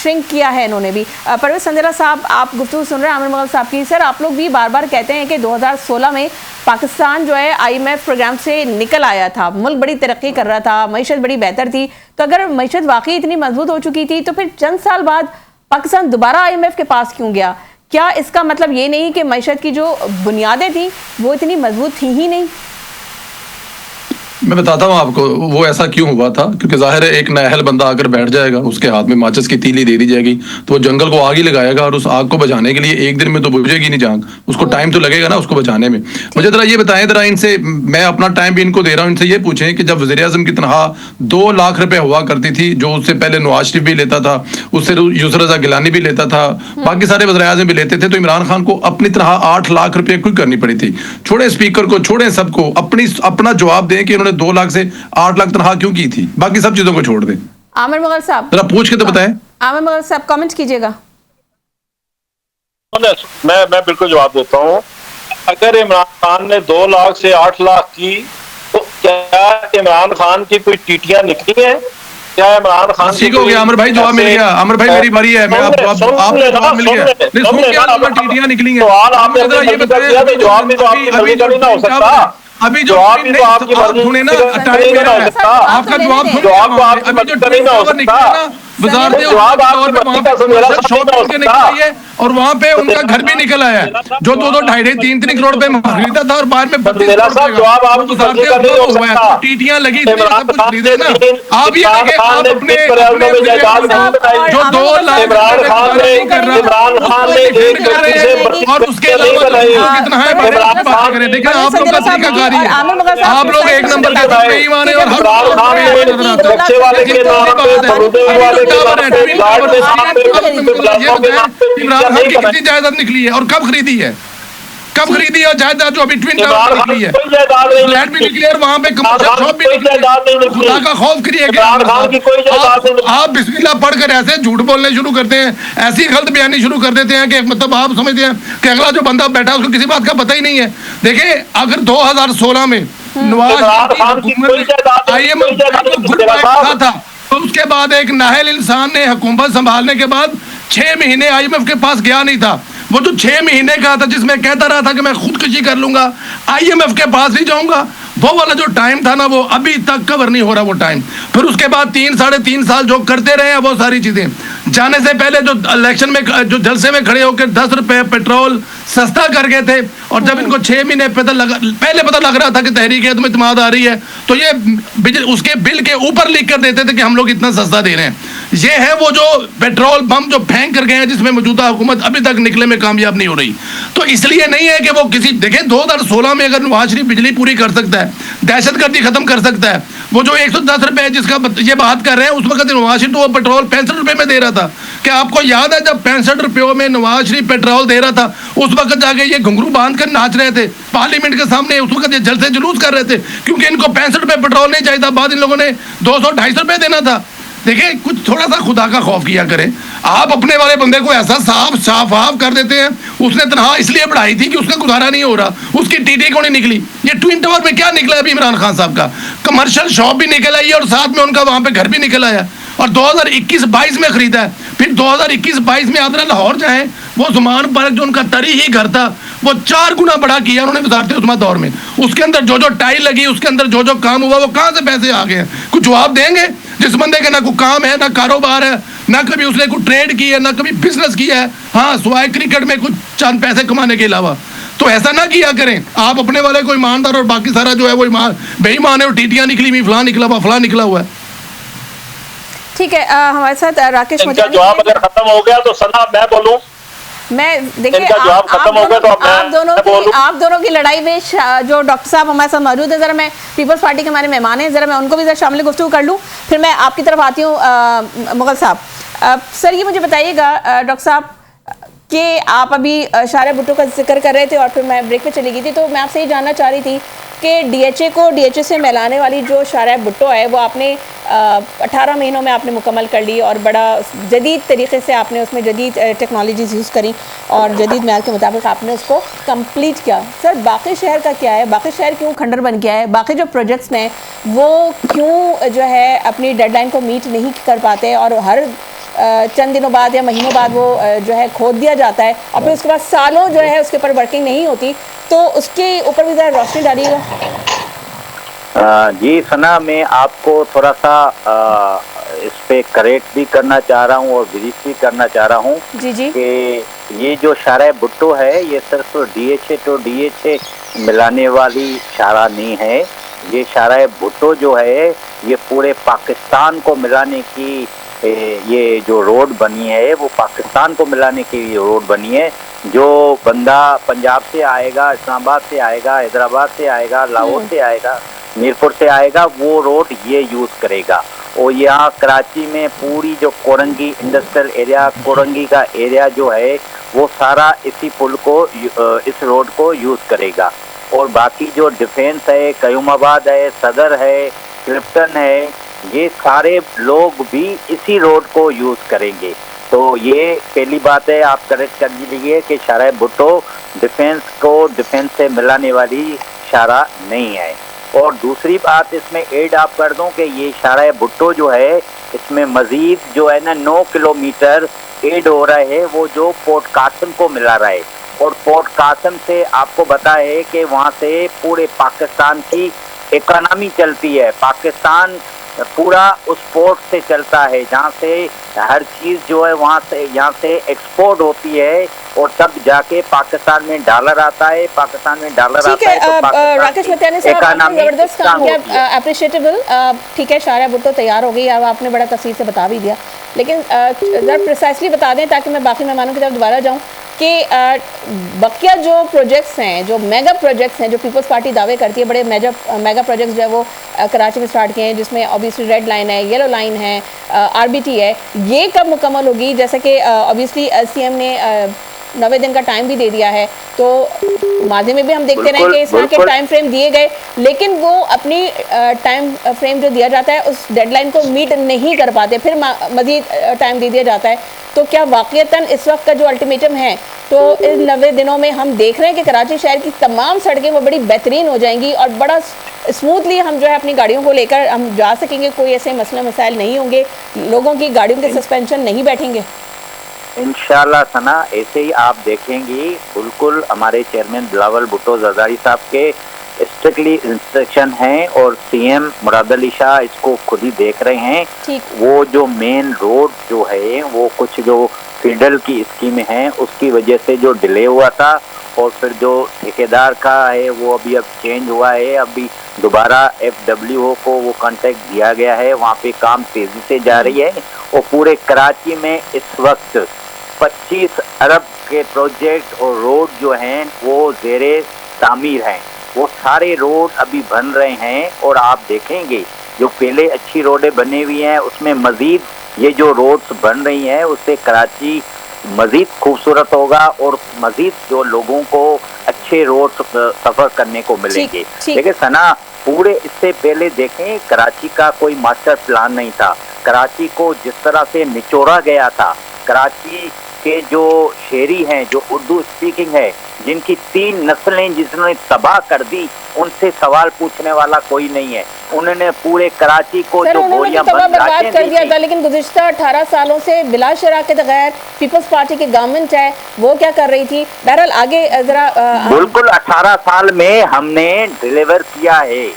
شرنک کیا ہے انہوں نے بھی۔ پرویز سندیلا صاحب آپ گفتگو سن رہے ہیں عامر مغل صاحب کی، سر آپ لوگ بھی بار بار کہتے ہیں کہ 2016 میں پاکستان جو ہے آئی ایم ایف پروگرام سے نکل آیا تھا، ملک بڑی ترقی کر رہا تھا، معیشت بڑی بہتر تھی، تو اگر معیشت واقعی اتنی مضبوط ہو چکی تھی تو پھر چند سال بعد پاکستان دوبارہ آئی ایم ایف کے پاس کیوں گیا؟ کیا اس کا مطلب یہ نہیں کہ معیشت کی جو بنیادیں تھیں وہ اتنی مضبوط تھیں ہی نہیں؟ میں بتاتا ہوں آپ کو وہ ایسا کیوں ہوا تھا، کیونکہ ظاہر ہے ایک نااہل بندہ اگر بیٹھ جائے گا، اس کے ہاتھ میں ماچس کی تیلی دے دی جائے گی تو وہ جنگل کو آگ ہی لگائے گا، اور اس آگ کو بجھانے کے لیے ایک دن میں تو بجھے گی نہیں جنگ، اس کو ٹائم تو لگے گا نا اس کو بجھانے میں۔ مجھے ذرا یہ بتائیں، ذرا ان سے میں اپنا ٹائم بھی ان کو دے رہا ہوں، ان سے یہ پوچھیں کہ جب وزیر اعظم کی تنخواہ 2 لاکھ روپے ہوا کرتی تھی، جو اس سے پہلے نواز شریف بھی لیتا تھا، اس سے یسر رضا گیلانی بھی لیتا تھا، باقی سارے وزیر اعظم بھی لیتے تھے، تو عمران خان کو اپنی تنخواہ 8 لاکھ روپے کوئی کرنی پڑی تھی؟ چھوڑیں اسپیکر کو، چھوڑیں سب کو، اپنا جواب دیں کہ انہوں نے 2 لاکھ سے 8 لاکھ تنخواہ کیوں کی تھی، باقی سب چیزوں کو چھوڑ دیں۔ عامر مغل صاحب ذرا پوچھ کے تو بتائیں۔ عامر مغل صاحب کامنٹ کیجئے گا۔ میں بالکل جواب دیتا ہوں۔ اگر عمران خان نے 2 لاکھ سے 8 لاکھ کی تو کیا عمران خان کی کوئی ٹیٹیاں نکلی ہیں؟ کیا عمران خان ٹھیک ہو گیا عامر بھائی، جواب مل گیا۔ عامر بھائی میری باری ہے، میں آپ کو جواب مل گیا، نہیں سن کے آپ ٹیٹیاں نکلی ہیں۔ سوال آپ نے یہ بتایا، جواب بھی تو آپ کی مرضی کا نہیں نہ ہو سکتا، ابھی جو جواب بھی تو آپ کی مرضی سنیں نا، کا نہیں نہ ہو سکتا، آپ کا جواب سنیں، جواب تو آپ کی مرضی کا نہیں نہ ہو سکتا، وزارت جواب آپ کی مرضی کا سنیرا سب نہیں ہو سکتا، اور وہاں پہ ان کا گھر بھی نکل آیا ہے جو 2-2, 2.5, 3 کروڑ پہ خریدا تھا، اور بعد میں 32 جواب آپ کی مرضی کا نہیں ہو سکتا۔ ٹیٹیاں لگی تھی، سب کچھ خریدے نا۔ آپ یہ دیکھیں، آپ اپنے جو 2 لاکھ کر رہا ہے، اور اس کے علاوہ کتنا ہے بات کریں، دیکھیں آپ لوگ کا طریقہ کاری ہے، آپ لوگ ایک نمبر کے نہیں مانے، اور بچے والے کے نام پہ، بڑھوتے والے کے نام پہ، گارڈ کے نام پہ، عمران خان کی کتنی جائیداد نکلی ہے اور کب خریدی ہے؟ کب خریدی ہے جائیداد؟ جو ابھی ٹوین ٹاور نکلی ہے، فلیٹ بھی نکلی ہے، اور وہاں پہ کمرشل شاپ بھی نکلی ہے۔ خدا کا خوف کریے کہ آپ بسم اللہ پڑھ کر ایسے جھوٹ بولنے شروع کرتے ہیں، ایسی غلط بیانی شروع کر دیتے ہیں کہ مطلب آپ سمجھتے ہیں کہ اگلا جو بندہ بیٹھا ہے اس کو کسی بات کا پتہ ہی نہیں ہے۔ دیکھیں اگر 2016 میں نواز شریف کی حکومت آئی ایم ایف کو گڈ بائی کہا تھا، تو اس کے بعد ایک نااہل انسان نے حکومت سنبھالنے کے بعد 6 مہینے IMF کے پاس گیا نہیں تھا. وہ جو 6 مہینے کا تھا جس میں کہتا رہا تھا کہ میں خودکشی کر لوں گا, IMF کے پاس نہیں جاؤں گا, وہ والا جو ٹائم تھا نا, وہ ابھی تک کور نہیں ہو رہا وہ ٹائم. پھر اس کے بعد 3-3.5 سال جو کرتے رہے ہیں وہ ساری چیزیں. جانے سے پہلے جو الیکشن میں جو جلسے میں کھڑے ہو کے 10 روپے پیٹرول سستا کر گئے تھے, اور جب ان کو 6 مہینے پہلے پتہ لگ رہا تھا کہ تحریک اعتماد آ رہی ہے, تو یہ اس کے بل کے اوپر لکھ کر دیتے تھے کہ ہم لوگ اتنا سستا دے رہے ہیں. یہ ہے وہ جو پیٹرول بم جو پھینک کر گئے ہیں, جس میں موجودہ حکومت ابھی تک نکلے میں کامیاب نہیں ہو رہی. تو اس لیے نہیں ہے کہ وہ کسی, دیکھیں 2016 میں اگر نواز شریف بجلی پوری کر سکتا ہے, دہشت گردی ختم کر سکتا ہے, وہ جو 110 روپے جس کا یہ بات کر رہے ہیں, اس وقت نواز شریف تو وہ پیٹرول 65 روپے میں دے رہا تھا. کیا آپ کو یاد ہے جب 65 روپیوں میں نواز شریف پیٹرول دے رہا تھا, اس وقت جا کے یہ گھنگرو باندھ کر ناچ رہے تھے پارلیمنٹ کے سامنے, اس وقت یہ جلسے جلوس کر رہے تھے, کیونکہ ان کو 65 روپے پیٹرول نہیں چاہیے تھا. بعد ان لوگوں نے 200-250 روپے دینا تھا. دیکھیں کچھ تھوڑا سا خدا کا خوف کیا کریں. آپ اپنے والے بندے کو ایسا صاف کر دیتے ہیں. اس نے تنہا اس لیے بڑھائی تھی کہ اس کا گزارا نہیں ہو رہا, اس کی ٹی کو نہیں نکلی. یہ ٹوئن ٹاور میں کیا نکلا ابھی عمران خان صاحب کا, کمرشل شاپ بھی نکل آئی ہے, اور ساتھ میں ان کا وہاں پہ گھر بھی نکل آیا, اور 2021-22 میں خریدا ہے. پھر 2021-22 میں آپ لاہور جائیں, وہ زمان پارک جو ان کا تری ہی گھر تھا, وہ 4 گنا بڑا کیا انہوں نے وزارت عثمان دور میں. اس کے اندر جو ٹائل لگی, اس کے اندر جو کام ہوا, وہ کہاں سے پیسے آ گئے ہیں؟ کچھ جواب دیں گے جس بندے کا نہ کوئی کام ہے, نہ کاروبار ہے, نہ کبھی اس نے کوئی ٹریڈ کی ہے, نہ کبھی بزنس کیا ہے, ہاں سوائے کرکٹ میں کچھ چند پیسے کمانے کے علاوہ. تو ایسا نہ کیا کریں. آپ اپنے والے کو ایماندار, اور باقی سارا جو ہے وہ بے ایمان ہے, اور ٹیٹیاں نکلی ہوئی, فلاں نکلا ہوا, فلاں نکلا ہوا ہے. ٹھیک ہے, ہمارے ساتھ راکیش ان کا جواب اگر ختم ہو گیا تو سنا میں بولوں. میں دیکھیں ان کا جواب ختم ہو گیا تو آپ دونوں کی لڑائی میں جو ڈاکٹر صاحب ہمارے ساتھ موجود ہے, ذرا میں پیپلز پارٹی کے ہمارے مہمان ہیں, ذرا میں ان کو بھی ذرا شامل گفتگو کر لوں, پھر میں آپ کی طرف آتی ہوں. مغل صاحب, سر یہ مجھے بتائیے گا ڈاکٹر صاحب کہ آپ ابھی شارع بھٹو کا ذکر کر رہے تھے, اور پھر میں بریک پہ چلی گئی تھی, تو میں آپ سے یہ جاننا چاہ رہی تھی کہ DHA کو DHA سے ملانے والی جو شارع بھٹو ہے, وہ آپ نے 18 مہینوں میں آپ نے مکمل کر لی, اور بڑا جدید طریقے سے آپ نے اس میں جدید ٹیکنالوجیز یوز کریں, اور جدید معیار کے مطابق آپ نے اس کو کمپلیٹ کیا. سر باقی شہر کا کیا ہے, باقی شہر کیوں کھنڈر بن گیا ہے, باقی جو پروجیکٹس ہیں وہ کیوں جو ہے اپنی ڈیڈ لائن کو میٹ نہیں کر پاتے, اور ہر چند دنوں بعد یا مہینوں بعد وہ جو ہے کھود دیا جاتا ہے, اور پھر اس کے بعد سالوں جو ہے اس کے اوپر ورکنگ نہیں ہوتی. تو اس کے اوپر بھی ذرا روشنی ڈالیے گا. جی ثنا, میں آپ کو تھوڑا سا اس پہ کریکٹ بھی کرنا چاہ رہا ہوں اور بریف بھی کرنا چاہ رہا ہوں. جی کہ یہ جو شارع بھٹو ہے, یہ صرف DHA تو DHA ملانے والی شارع نہیں ہے. یہ شارع بھٹو جو ہے یہ پورے پاکستان کو ملانے کی یہ جو روڈ بنی ہے, وہ پاکستان کو ملانے کی روڈ بنی ہے. جو بندہ پنجاب سے آئے گا, اسلام آباد سے آئے گا, حیدرآباد سے آئے گا, لاہور سے آئے گا, میرپور سے آئے گا, وہ روڈ یہ یوز کرے گا. اور یہاں کراچی میں پوری جو کورنگی انڈسٹریل ایریا, کورنگی کا ایریا جو ہے, وہ سارا اسی پل کو, اس روڈ کو یوز کرے گا. اور باقی جو ڈیفینس ہے, قیوم آباد ہے, صدر ہے, کلفٹن ہے, یہ سارے لوگ بھی اسی روڈ کو یوز کریں گے. تو یہ پہلی بات ہے, آپ کریکٹ کر لیجیے کہ شارع بھٹو ڈیفینس کو ڈیفینس سے ملانے والی شارع نہیں ہے. اور دوسری بات اس میں ایڈ آپ کر دوں کہ یہ شارع بھٹو جو ہے, اس میں مزید جو ہے نا 9 کلومیٹر ایڈ ہو رہا ہے, وہ جو پورٹ قاسم کو ملا رہا ہے. اور پورٹ قاسم سے آپ کو پتا ہے کہ وہاں سے پورے پاکستان کی اکانومی چلتی ہے. پاکستان پورا اس پورٹ سے چلتا ہے, جہاں سے ہر چیز جو ہے وہاں سے یہاں سے ایکسپورٹ ہوتی ہے, اور تب جا کے پاکستان میں ڈالر آتا ہے. پاکستان میں ڈالر آتا ہے تو راکیش متیانی صاحب, آپ نے زبردست کام کیا, اپریشیٹیبل. ٹھیک ہے, شارع بھٹو تیار ہو گئی, اب آپ نے بڑا تفصیل سے بتا بھی دیا, لیکن ذرا پریسائسلی بتا دیں تاکہ میں باقی مہمانوں کی طرف دوبارہ جاؤں کہ بقیہ جو پروجیکٹس ہیں, جو میگا پروجیکٹس ہیں, جو پیپلز پارٹی دعوے کرتی ہے, بڑے میگا پروجیکٹس جو ہے وہ کراچی میں سٹارٹ کیے ہیں, جس میں اوبیسلی ریڈ لائن ہے, یلو لائن ہے, RBT ہے, یہ کب مکمل ہوگی؟ جیسے کہ اوبیسلی CM نے 90 دن کا ٹائم بھی دے دیا ہے, تو ماضی میں بھی ہم دیکھتے رہے کہ اس طرح کے ٹائم فریم دیے گئے, لیکن وہ اپنی ٹائم فریم جو دیا جاتا ہے اس ڈیڈ لائن کو میٹ نہیں کر پاتے, پھر مزید ٹائم دے دیا جاتا ہے. تو کیا واقعتاً اس وقت کا جو الٹیمیٹم ہے, تو ان 90 دنوں میں ہم دیکھ رہے ہیں کہ کراچی شہر کی تمام سڑکیں وہ بڑی بہترین ہو جائیں گی, اور بڑا اسموتھلی ہم جو ہے اپنی گاڑیوں کو لے کر ہم جا سکیں گے, کوئی ایسے مسئلے مسائل نہیں ہوں گے, لوگوں کی گاڑیوں کے سسپینشن نہیں بیٹھیں گے؟ इंशाल्लाह सना ऐसे ही आप देखेंगी। बिल्कुल हमारे चेयरमैन बिलावल भुट्टो जरदारी साहब के स्ट्रिक्टली इंस्ट्रक्शन है और सीएम मुराद अली शाह इसको खुद ही देख रहे हैं। वो जो मेन रोड जो है वो कुछ जो फीडर की स्कीम है उसकी वजह से जो डिले हुआ था और फिर जो ठेकेदार का है वो अभी अब चेंज हुआ है, अभी दोबारा FWO को वो कॉन्ट्रैक्ट दिया गया है, वहाँ पे काम तेजी से जा रही है। और पूरे कराची में इस वक्त 25 अरब के प्रोजेक्ट और रोड जो हैं वो ज़ेरे तामीर हैं, वो सारे रोड अभी बन रहे हैं। और आप देखेंगे जो पहले अच्छी रोडें बनी हुई हैं उसमें मजीद ये जो रोड्स बन रही हैं उससे कराची मजीद खूबसूरत होगा और मजीद जो लोगों को अच्छे रोड सफर करने को मिलेंगे। देखिए सना, पूरे इससे पहले देखें कराची का कोई मास्टर प्लान नहीं था। कराची को जिस तरह से निचोड़ा गया था, कराची के जो शहरी हैं जो उर्दू स्पीकिंग है जिनकी 3 नस्लें जिसने तबाह कर दी, उनसे सवाल पूछने वाला कोई नहीं है। उन्होंने पूरे कराची को जो गोलियां बर्बाद कर दिया था, लेकिन गुज़िश्ता 18 सालों से बिला शराकत गैर पीपल्स पार्टी की गवर्नमेंट है, वो क्या कर रही थी? बहरहाल आगे जरा बिल्कुल 18 साल में हमने डिलीवर किया है।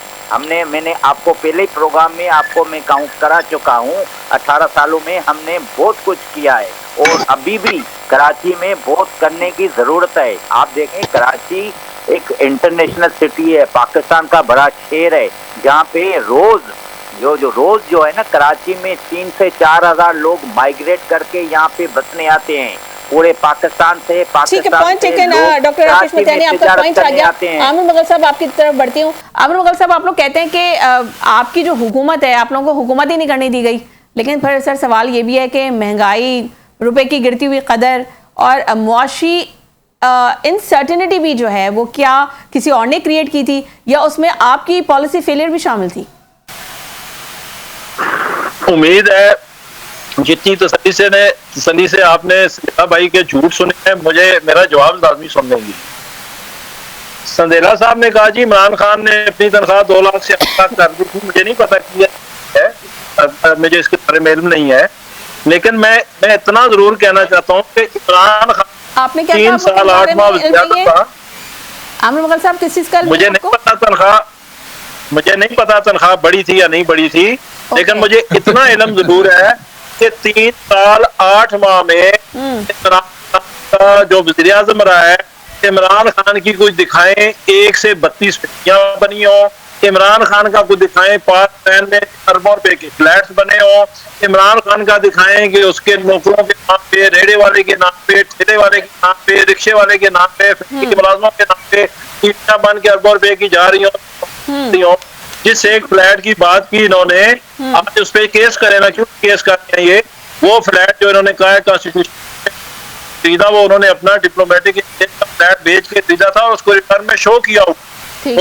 मैंने आपको पहले ही प्रोग्राम में आपको मैं काउंट करा चुका हूँ। 18 सालों में हमने बहुत कुछ किया है और अभी भी कराची में बहुत करने की जरूरत है। आप देखें कराची एक इंटरनेशनल सिटी है, पाकिस्तान का बड़ा शहर है, जहाँ पे रोज जो है ना कराची में 3 से 4 हजार लोग माइग्रेट करके यहाँ पे बसने आते हैं पूरे पाकिस्तान से। डॉक्टर राकेश मितानी, आपका पॉइंट आ गया। आमिर मुगल साहब आपकी तरफ बढ़ती हूँ। आमिर मुगल साहब, आप लोग कहते हैं कि आपकी जो हुकूमत है आप लोगों को हुकूमत ही नहीं करने दी गई, लेकिन फिर सर सवाल ये भी है कि महंगाई, रुपए की गिरती हुई कदर और मुआशी इनसर्टेनिटी भी जो है वो क्या किसी और ने क्रिएट की थी या उसमें आपकी पॉलिसी फेलियर भी शामिल थी? उम्मीद है जितनी तसल्ली से आपने संदेला भाई के झूठ सुने हैं, मेरा जवाब लाजमी सुन लेंगे। संदेला साहब ने कहा जी इमरान खान ने अपनी तनख्वाह 2 लाख से 8 लाख कर दी थी। मुझे नहीं पता किया है, मुझे इसके बारे में इल्म नहीं है, लेकिन मैं इतना जरूर कहना चाहता हूँ कि इमरान खान आपने क्या 3 साल 8 माह था। आमिर मुगल साहब किस चीज का मुझे नहीं पता तनख्वाह बड़ी थी या नहीं बड़ी थी, लेकिन मुझे इतना इल्म जरूर है कि 3 साल 8 माह में इमरान खान का जो वज़ीर आज़म रहा है, इमरान खान की कुछ दिखाएं 1 से 32 फैक्ट्रियां बनी हो, इमरान खान का कुछ दिखाएं पाकिस्तान में अरबों रुपए के फ्लैट्स बने हो, इमरान खान का दिखाएं कि उसके नौकरों के नाम पे, रेड़े वाले के नाम पे, ठेले वाले के नाम पे, रिक्शे वाले के नाम पे, फैक्ट्री के मुलाजमों के नाम पे ईंटें बन के अरबों रुपए की जा रही हो। जिस एक फ्लैट की बात की इन्होंने, आज उस पर केस करे ना, क्यों केस कर रहे हैं? ये वो फ्लैट जो इन्होंने कहा है कॉन्स्टिट्यूशन खरीदा, वो उन्होंने अपना डिप्लोमेटिक फ्लैट बेच के खरीदा था और उसको रिटर्न में शो किया और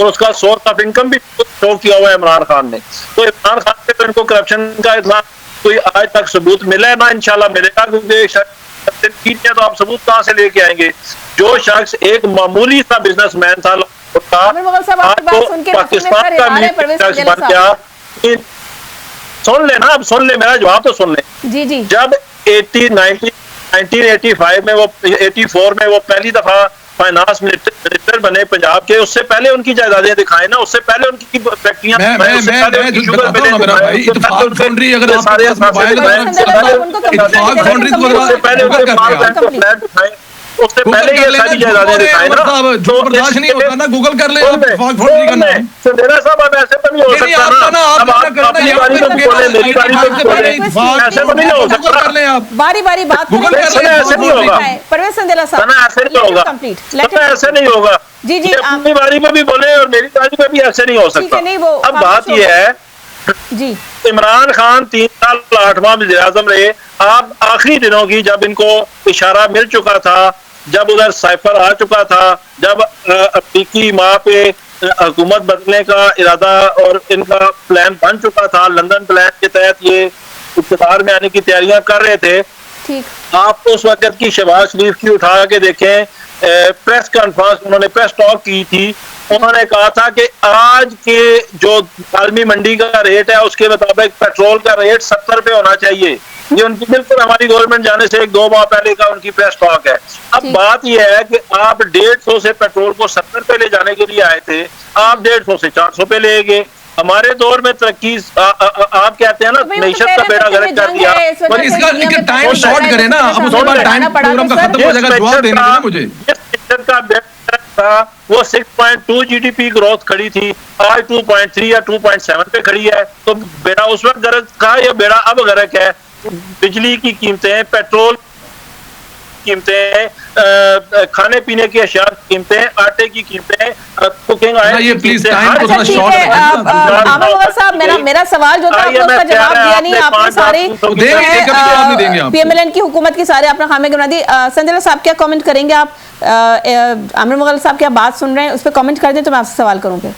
उसका सोर्स ऑफ इनकम भी शो किया हुआ है इमरान खान ने। तो इमरान खान पे तो इनको करप्शन का इतना कोई आज तक सबूत मिला है ना, इंशाल्लाह मिलेगा, क्योंकि तो आप सबूत कहाँ से लेके आएंगे? जो शख्स एक मामूली सा बिजनेसमैन था पाकिस्तान का शख्स बन गया। सुन ले ना, अब सुन ले, मेरा जवाब तो सुन ले। जी। जब 1985 में वो 84 में वो पहली दफा फाइनेंस मिनिस्टर बने पंजाब के, उससे पहले उनकी जायदादें दिखाए ना, उससे पहले उनकी फैक्ट्रियां, उससे पहले ये सारी जायदादें दिखाए ना, जो बर्दाश्त नहीं होता ना, गूगल कर ले संदेला साहब। अब ऐसे तो नहीं हो सकता ना, अब आप अपनी बारी में बोले, मेरी बारी में बोले, ऐसे तो नहीं हो सकता। बारी बात ऐसे नहीं होगा परवेज संदेला साहब, ऐसे नहीं होगा, ऐसे नहीं होगा। जी अपनी बारी में भी बोले और मेरी बारी में भी ऐसे नहीं हो सकता। अब बात ये है जी, इमरान खान 3 साल 8 माह वज़ीर आज़म रहे। आप आखिरी दिनों की जब इनको इशारा मिल चुका था, जब उधर साइफर आ चुका था, जब अफ्रीकी माह पे हुकूमत बदलने का इरादा और इनका प्लान बन चुका था, लंदन प्लान के तहत ये इक़्तिदार में आने की तैयारियां कर रहे थे, आप उस वक्त की शहबाज शरीफ की उठा के देखें, प्रेस कॉन्फ्रेंस उन्होंने प्रेस टॉक की थी, उन्होंने कहा था कि आज के जो आलमी मंडी का रेट है उसके मुताबिक पेट्रोल का रेट 70 रुपए होना चाहिए। یہ ان کی بالکل ہماری گورنمنٹ جانے سے 1-2 ماہ پہلے کا ان کی پریس ٹاک ہے. اب بات یہ ہے کہ آپ 150 سے پیٹرول کو 70 پہ لے جانے کے لیے آئے تھے, آپ 150 سے 400 پہ لے گئے. ہمارے دور میں ترقی آپ کہتے ہیں نا معیشت کا بیڑا غرق کر دیا. اس کا ٹائم شارٹ کریں نا, اب اس کے بعد ٹائم پروگرام کا ختم ہو جائے گا, جواب دینے دیں مجھے. معیشت کا بیڑا تھا وہ 6.2 جی ڈی پی گروتھ کھڑی تھی, آج 2.3 یا 2.7 پہ کھڑی ہے. تو بیڑا اس وقت غرق تھا یا بیڑا اب غرق ہے؟ بجلی کی قیمتیں, پیٹرول قیمتیں, کھانے پینے کی اشیاء کی قیمتیں, آٹے کی قیمتیں, کوکنگ آئل کی قیمتیں. میرا سوال جو تھا آپ اس کا جواب دیا نہیں, آپ نے سارے پی ایم ایل این کی حکومت کی سارے اپنے خامے گنا دی. سنجے صاحب کیا کامنٹ کریں گے آپ؟ عامر مغل صاحب کیا بات سن رہے ہیں, اس پہ کامنٹ کر دیں تو میں آپ سے سوال کروں گے.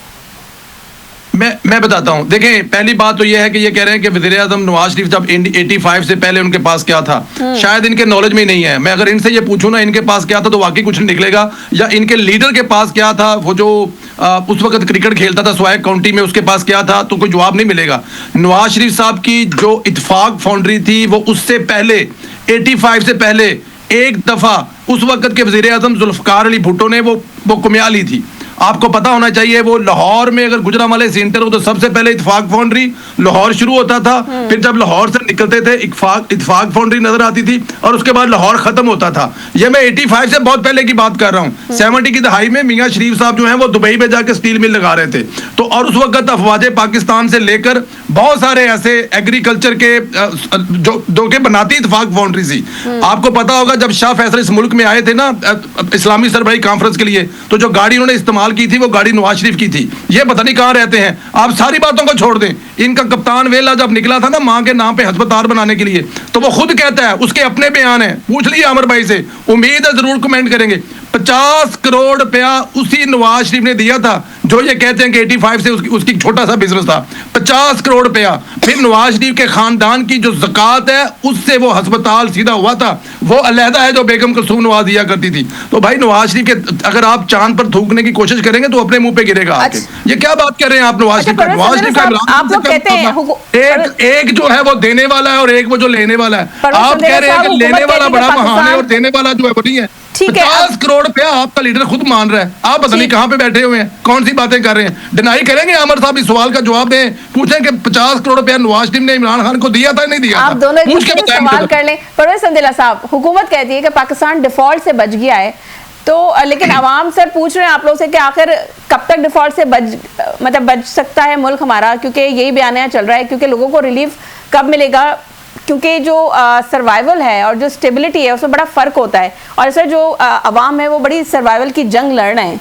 میں بتاتا ہوں. دیکھیں پہلی بات تو یہ ہے کہ یہ کہہ رہے ہیں کہ وزیر اعظم نواز شریف جب 85 سے پہلے ان کے پاس کیا تھا, شاید ان کے نالج میں نہیں ہے. میں اگر ان سے یہ پوچھوں نا ان کے پاس کیا تھا تو واقعی کچھ نہیں نکلے گا, یا ان کے لیڈر کے پاس کیا تھا, وہ جو اس وقت کرکٹ کھیلتا تھا سوائے کاؤنٹی میں, اس کے پاس کیا تھا, تو کوئی جواب نہیں ملے گا. نواز شریف صاحب کی جو اتفاق فاؤنڈری تھی وہ اس سے پہلے 85 سے پہلے ایک دفعہ اس وقت کے وزیر اعظم ذوالفقار علی بھٹو نے وہ کمیاں لی تھی. آپ کو پتا ہونا چاہیے وہ لاہور میں اگر گجرانوالے سے انٹر ہو تو سب سے پہلے اتفاق فاؤنڈری لاہور شروع ہوتا تھا, پھر جب لاہور سے نکلتے تھے اتفاق فاؤنڈری نظر آتی تھی, اور اس کے بعد لاہور ختم ہوتا تھا. یہ میں 85 سے بہت پہلے کی بات کر رہا ہوں. 70 کی دہائی میں میاں شریف صاحب جو ہیں وہ دبئی میں جا کے اسٹیل مل لگا رہے تھے. تو اور اس وقت افواج پاکستان سے لے کر بہت سارے ایسے ایگریکلچر کے جو کہ بناتی اتفاق فاؤنڈری تھی. آپ کو پتا ہوگا جب شاہ فیصل اس ملک میں آئے تھے نا اسلامی سربراہی کانفرنس کے لیے, تو جو گاڑی انہوں نے استعمال کی تھی وہ گاڑی نواز شریف کی تھی. یہ پتہ نہیں کہاں رہتے ہیں. آپ ساری باتوں کو چھوڑ دیں. ان کا کپتان ویلا جب نکلا تھا نا ماں کے نام پہ ہسپتال بنانے کے لیے, تو وہ خود کہتا ہے, اس کے اپنے بیان ہیں, پوچھ لیے عامر بھائی سے, امید ہے ضرور کمنٹ کریں گے. 50 کروڑ روپیہ اسی نواز شریف نے دیا تھا جو یہ کہتے ہیں کہ 85 سے اس کی چھوٹا سا بزنس تھا. 50 کروڑ روپیہ. پھر نواز شریف کے خاندان کی جو زکوٰۃ ہے اس سے وہ ہسپتال سیدھا ہوا تھا, وہ علیحدہ ہے جو بیگم کلثوم نواز دیا کرتی تھی. تو بھائی نواز شریف کے اگر آپ چاند پر تھوکنے کی کوشش کریں گے تو اپنے منہ پہ گرے گا. یہ کیا بات کر رہے ہیں آپ نواز شریف کا؟ نواز شریف کا ایک جو ہے وہ دینے والا ہے اور ایک وہ جو لینے والا ہے. آپ کہہ رہے ہیں کہ لینے والا بڑا مہان ہے اور دینے والا جو ہے وہ نہیں ہے. 50 کروڑ روپیہ آپ کا لیڈر خود مان رہا ہے. آپ پتہ نہیں کہاں پہ بیٹھے ہوئے ہیں, کون سی باتیں کر رہے ہیں. ڈینائی کریں گے عامر صاحب اس سوال کا جواب دیں, پوچھیں کہ 50 کروڑ روپیہ نواز شریف نے عمران خان کو دیا تھا نہیں دیا تھا. آپ دونوں ایک دوسرے سے سوال کر لیں. پرویز سندیلا صاحب, حکومت کہتی ہے کہ پاکستان ڈیفالٹ سے بچ گیا ہے, تو لیکن عوام سے پوچھ رہے ہیں آپ لوگ سے کہ آخر کب تک ڈیفالٹ سے بچ سکتا ہے ملک ہمارا, کیونکہ یہی بیانیہ چل رہا ہے, کیونکہ لوگوں کو ریلیف کب ملے گا, کیونکہ جو سروائیول ہے اور جو سٹیبلٹی ہے اس میں بڑا فرق ہوتا ہے, اور اس سے جو عوام ہے وہ بڑی سروائیول کی جنگ لڑ رہے ہیں.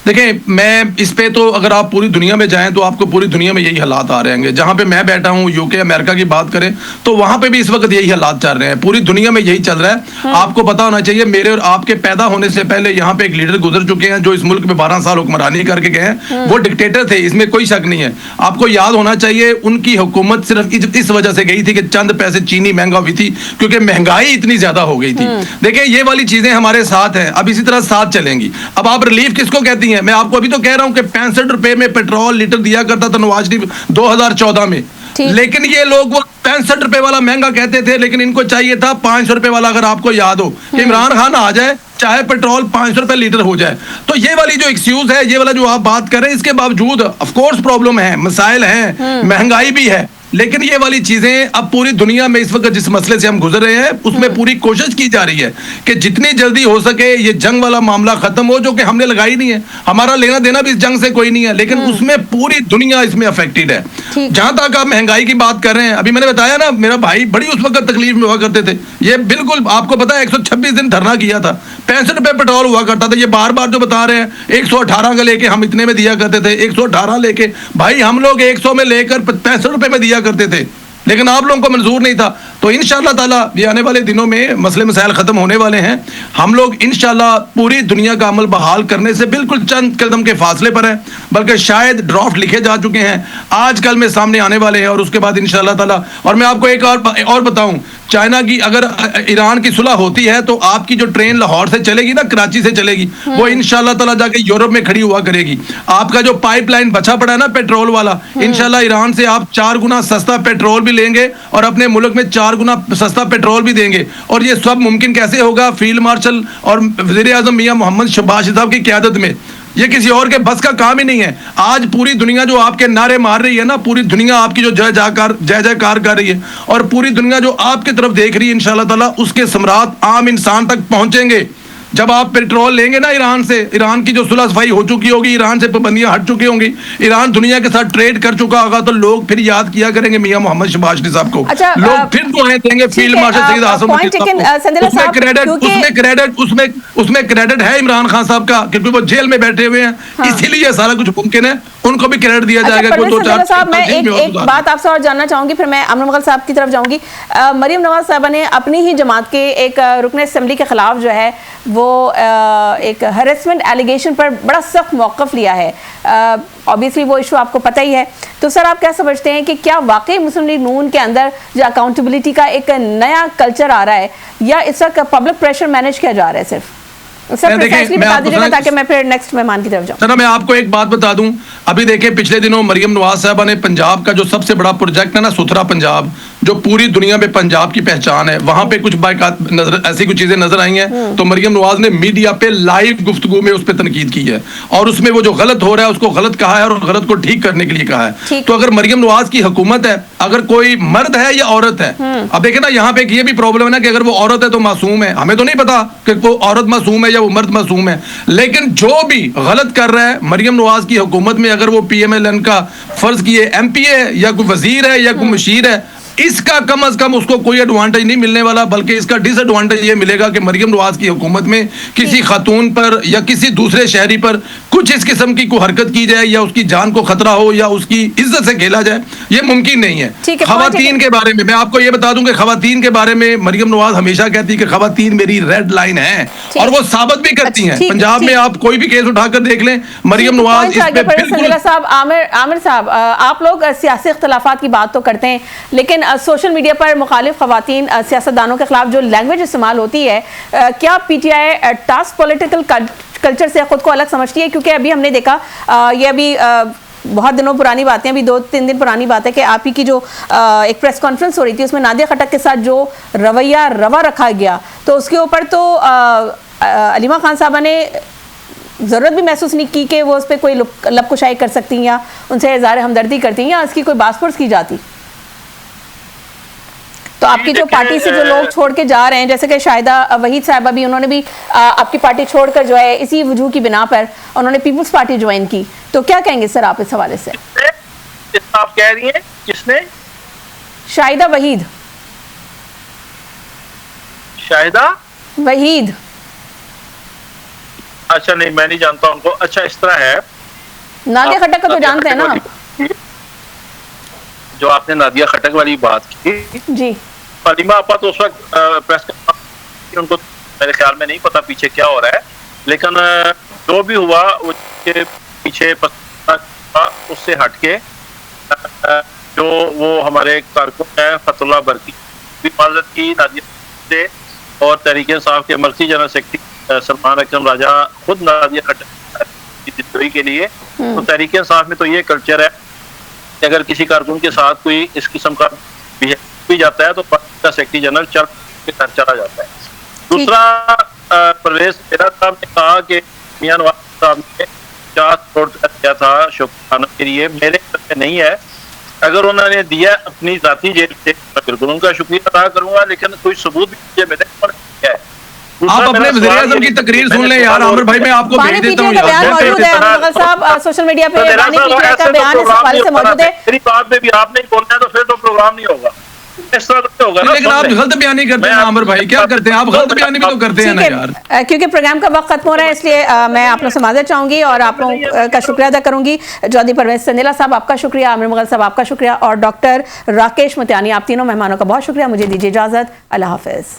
دیکھیں میں اس پہ تو اگر آپ پوری دنیا میں جائیں تو آپ کو پوری دنیا میں یہی حالات آ رہے ہیں. جہاں پہ میں بیٹھا ہوں یو کے امریکہ کی بات کریں تو وہاں پہ بھی اس وقت یہی حالات چل رہے ہیں. پوری دنیا میں یہی چل رہا ہے. آپ کو پتا ہونا چاہیے میرے اور آپ کے پیدا ہونے سے پہلے یہاں پہ ایک لیڈر گزر چکے ہیں جو اس ملک میں 12 سال حکمرانی کر کے گئے ہیں. وہ ڈکٹیٹر تھے, اس میں کوئی شک نہیں ہے. آپ کو یاد ہونا چاہیے ان کی حکومت صرف اس وجہ سے گئی تھی کہ چند پیسے چینی مہنگا ہوئی تھی, کیونکہ مہنگائی اتنی زیادہ ہو گئی تھی. دیکھیں یہ والی چیزیں ہمارے ساتھ ہیں, اب اسی طرح ساتھ چلیں گی. اب آپ ریلیف کس کو کہتی ہیں؟ میں آپ کو ابھی تو کہہ رہا ہوں کہ 65 روپے میں پیٹرول لیٹر دیا کرتا تھا نواز شریف 2014 میں, لیکن یہ لوگ وہ 65 روپے والا مہنگا کہتے تھے, لیکن ان کو چاہیے تھا 500 روپے والا. اگر آپ کو یاد ہو کہ عمران خان آ جائے چاہے پیٹرول 500 روپے لیٹر ہو جائے. تو یہ والی جو ایکسکیوز ہے, یہ والا جو آپ بات کر رہے ہیں, اس کے باوجود آف کورس پرابلم ہے, مسائل ہیں, مہنگائی بھی ہے, لیکن یہ والی چیزیں اب پوری دنیا میں اس وقت جس مسئلے سے ہم گزر رہے ہیں اس میں پوری کوشش کی جا رہی ہے کہ جتنی جلدی ہو سکے یہ جنگ والا معاملہ ختم ہو, جو کہ ہم نے لگائی نہیں ہے. ہمارا لینا دینا بھی اس جنگ سے کوئی نہیں ہے, لیکن اس میں پوری دنیا اس میں افیکٹڈ ہے. جہاں تک آپ مہنگائی کی بات کر رہے ہیں, ابھی میں نے بتایا نا میرا بھائی بڑی اس وقت تکلیف میں ہوا کرتے تھے. یہ بالکل آپ کو پتا ہے 126 دن دھرنا کیا تھا, 65 روپے پیٹرول ہوا کرتا تھا. یہ بار بار جو بتا رہے ہیں 118 کا لے کے ہم اتنے میں دیا کرتے تھے, 118 لے کے بھائی ہم لوگ 100 میں لے کر 65 روپے میں دیا کرتے تھے, لیکن آپ لوگوں کو منظور نہیں تھا. تو انشاءاللہ تعالیٰ یہ آنے والے دنوں میں مسئلے مسائل ختم ہونے والے ہیں. ہم لوگ انشاءاللہ پوری دنیا کا عمل بحال کرنے سے بالکل چند قدم کے فاصلے پر ہیں, بلکہ شاید ڈرافٹ لکھے جا چکے ہیں, آج کل میں سامنے آنے والے ہیں, اور اس کے بعد انشاءاللہ تعالیٰ. اور میں آپ کو ایک اور بتاؤں, چائنا کی اگر ایران کی صلح ہوتی ہے تو آپ کی جو ٹرین لاہور سے چلے گی نا، کراچی سے چلے گی، وہ انشاءاللہ تعالیٰ جا کے یورپ میں کھڑی ہوا کرے گی. آپ کا جو پائپ لائن بچا پڑا ہے نا پیٹرول والا، انشاءاللہ ایران سے آپ 4 گنا سستا پیٹرول بھی لیں گے اور اپنے ملک میں 4 گنا سستا پیٹرول بھی دیں گے. اور یہ سب ممکن کیسے ہوگا؟ فیلڈ مارشل اور وزیر اعظم میاں محمد شہباز صاحب کی قیادت میں. یہ کسی اور کے بس کا کام ہی نہیں ہے. آج پوری دنیا جو آپ کے نعرے مار رہی ہے نا، پوری دنیا آپ کی جو جے جے کار کر رہی ہے، اور پوری دنیا جو آپ کی طرف دیکھ رہی ہے، انشاءاللہ تعالیٰ اس کے ثمرات عام انسان تک پہنچیں گے. جب آپ پیٹرول لیں گے نا ایران سے، ایران کی جو صلح صفائی ہو چکی ہوگی، ایران سے پابندیاں ہٹ چکی ہوں گی، ایران دنیا کے ساتھ ٹریڈ کر چکا ہوگا، تو لوگ پھر یاد کیا کریں گے میاں محمد شہباز شریف صاحب کو. لوگ پھر دعائیں دیں گے فیلڈ مارشل سید حسن اس میں کریڈٹ ہے عمران خان صاحب کا، کیونکہ وہ جیل میں بیٹھے ہوئے ہیں، اسی لیے سارا کچھ ممکن ہے. ان کو بھی کریڈٹ دیا جائے گا. صاحب میں ایک بات آپ سے اور جاننا چاہوں گی، پھر میں امن مغل صاحب کی طرف جاؤں گی. مریم نواز صاحبہ نے اپنی ہی جماعت کے ایک رکن اسمبلی کے خلاف جو ہے وہ ایک ہریسمنٹ ایلیگیشن پر بڑا سخت موقف لیا ہے. obviously وہ ایشو آپ کو پتہ ہی ہے. تو سر آپ کیا سمجھتے ہیں کہ کیا واقعی مسلم لیگ نون کے اندر جو اکاؤنٹیبلٹی کا ایک نیا کلچر آ رہا ہے، یا اس وقت پبلک پریشر مینیج کیا جا رہا ہے صرف؟ سر پریسائزلی بتا دیجیے گا تاکہ میں پھر نیکسٹ مہمان کی طرف جاؤں. سر میں آپ کو ایک بات بتا دوں. ابھی دیکھیں پچھلے دنوں مریم نواز صاحبہ نے پنجاب کا جو سب سے بڑا پروجیکٹ ہے نا، ستھرا پنجاب، جو پوری دنیا میں پنجاب کی پہچان ہے، وہاں پہ کچھ بائیکاٹ ایسی کچھ چیزیں نظر آئی ہیں. تو مریم نواز نے میڈیا پہ لائیو گفتگو میں اس پہ تنقید کی ہے، اور اس میں وہ جو غلط ہو رہا ہے اس کو غلط کہا ہے اور غلط کو ٹھیک کرنے کے لیے کہا ہے. تو اگر مریم نواز کی حکومت ہے، اگر کوئی مرد ہے یا عورت ہے، اب دیکھیں نا یہاں پہ یہ بھی پرابلم ہے نا کہ اگر وہ عورت ہے تو معصوم ہے. ہمیں تو نہیں پتا کہ وہ عورت معصوم ہے یا وہ مرد معصوم ہے، لیکن جو بھی غلط کر رہا ہے مریم نواز کی حکومت میں، اگر وہ پی ایم ایل این کا فرض کیے ایم پی ہے یا کوئی وزیر ہے یا کوئی مشیر ہے، اس کا کم از کم اس کو کوئی ایڈوانٹیج نہیں ملنے والا، بلکہ اس کا ڈس ایڈوانٹیج یہ ملے گا کہ مریم نواز کی حکومت میں کسی خاتون پر یا کسی دوسرے شہری پر کچھ اس قسم کی کوئی حرکت کی جائے یا اس کی جان کو خطرہ ہو یا اس کی عزت سے کھیلا جائے، یہ ممکن نہیں ہے. خواتین کے بارے میں آپ کو یہ بتا دوں کہ خواتین کے بارے میں مریم نواز ہمیشہ کہتی کہ خواتین میری ریڈ لائن ہیں، اور وہ ثابت بھی کرتی ہیں. پنجاب میں آپ کوئی بھی کیس اٹھا کر دیکھ لیں، مریم نواز اس پہ بالکل. عامر صاحب، آپ لوگ سیاسی اختلافات کی بات تو کرتے ہیں، لیکن سوشل میڈیا پر مخالف خواتین سیاستدانوں کے خلاف جو لینگویج استعمال ہوتی ہے، کیا P T I task political culture سے خود کو الگ سمجھتی ہے؟ کیونکہ ابھی ہم نے دیکھا، یہ ابھی بہت دنوں پرانی باتیں، ابھی 2-3 دن پرانی بات ہے کہ آپ ہی کی جو ایک پریس کانفرنس ہو رہی تھی، اس میں نادیہ خٹک کے ساتھ جو رویہ روا رکھا گیا، تو اس کے اوپر تو علیمہ خان صاحبہ نے ضرورت بھی محسوس نہیں کی کہ وہ اس پہ کوئی لب کشائی کر سکتی ہیں یا ان سے اظہار ہمدردی کرتی ہیں یا اس کی کوئی باس پرس کی جاتی. تو آپ کی جو پارٹی سے جو لوگ چھوڑ کے جا رہے ہیں، جیسے کہ شاہدہ وحید صاحبہ بھی، انہوں نے بھی آپ کی پارٹی چھوڑ کر جو ہے اسی وجوہ کی بنا پر انہوں نے پیپلز پارٹی جوائن کی، تو کیا کہیں گے سر آپ اس حوالے سے؟ آپ کہہ رہی ہیں کس نے؟ شاہدہ وحید. شاہدہ وحید. اچھا نہیں، میں نہیں جانتا ان کو. اچھا اس طرح ہے، نادیہ خٹک کو تو جانتے ہیں نا آپ؟ جو آپ نے نادیہ خٹک والی بات کی، جی علیمہ آپا تو اس وقت پریس کانفرنس، ان کو میرے خیال میں نہیں پتا پیچھے کیا ہو رہا ہے، لیکن جو بھی ہوا اس کے پیچھے اس سے ہٹ کے جو وہ ہمارے کارکن ہیں فتح اللہ برقی بھی معذرت کی نادیہ سے، اور تحریک انصاف کے مرکزی جنرل سیکرٹری سلمان اکرم راجہ خود نادیہ خٹک کی دستگوئی کے لیے. تو تحریک انصاف میں تو یہ کلچر ہے کہ اگر کسی کارکن کے ساتھ کوئی اس قسم کا بھی جاتا ہے تو پارٹی کا سیکرٹری جنرل چل کے گھر چلا جاتا ہے. دوسرا، پرویز میرا صاحب نے کہا کہ میاں نواز صاحب نے 50 کروڑ دیا تھا شکرانہ کے لیے، میرے گھر میں نہیں ہے. اگر انہوں نے دیا اپنی ذاتی جیب سے میں بالکل ان کا شکریہ ادا کروں گا، لیکن کوئی ثبوت بھی مجھے ملے ہے. آپ اپنے وزیر اعظم کی تقریر سن لیں یار عامر بھائی، میں آپ کو بھیج دیتا ہوں. مغل صاحب سوشل میڈیا پہ بانی پی ٹی آئی کا بیان اس حوالے سے موجود ہے. میری بات میں بھی آپ نہیں بولنا ہے تو پھر تو پروگرام نہیں ہوگا. اس طرح تو ہوگا نا. لیکن آپ غلط بیانی کرتے ہیں عامر بھائی، کیا کرتے ہیں آپ؟ غلط بیانی بھی تو کرتے ہیں نا یار. کیونکہ پروگرام کا وقت ختم ہو رہا ہے، اس لیے میں آپ لوگوں سے معذرت چاہوں گی اور آپ لوگوں کا شکریہ ادا کروں گی. چودھری پرویز سندیلا صاحب آپ کا شکریہ، عامر مغل صاحب آپ کا شکریہ، اور ڈاکٹر راکیش متیانی، آپ تینوں مہمانوں کا بہت شکریہ. مجھے دیجیے اجازت، اللہ حافظ.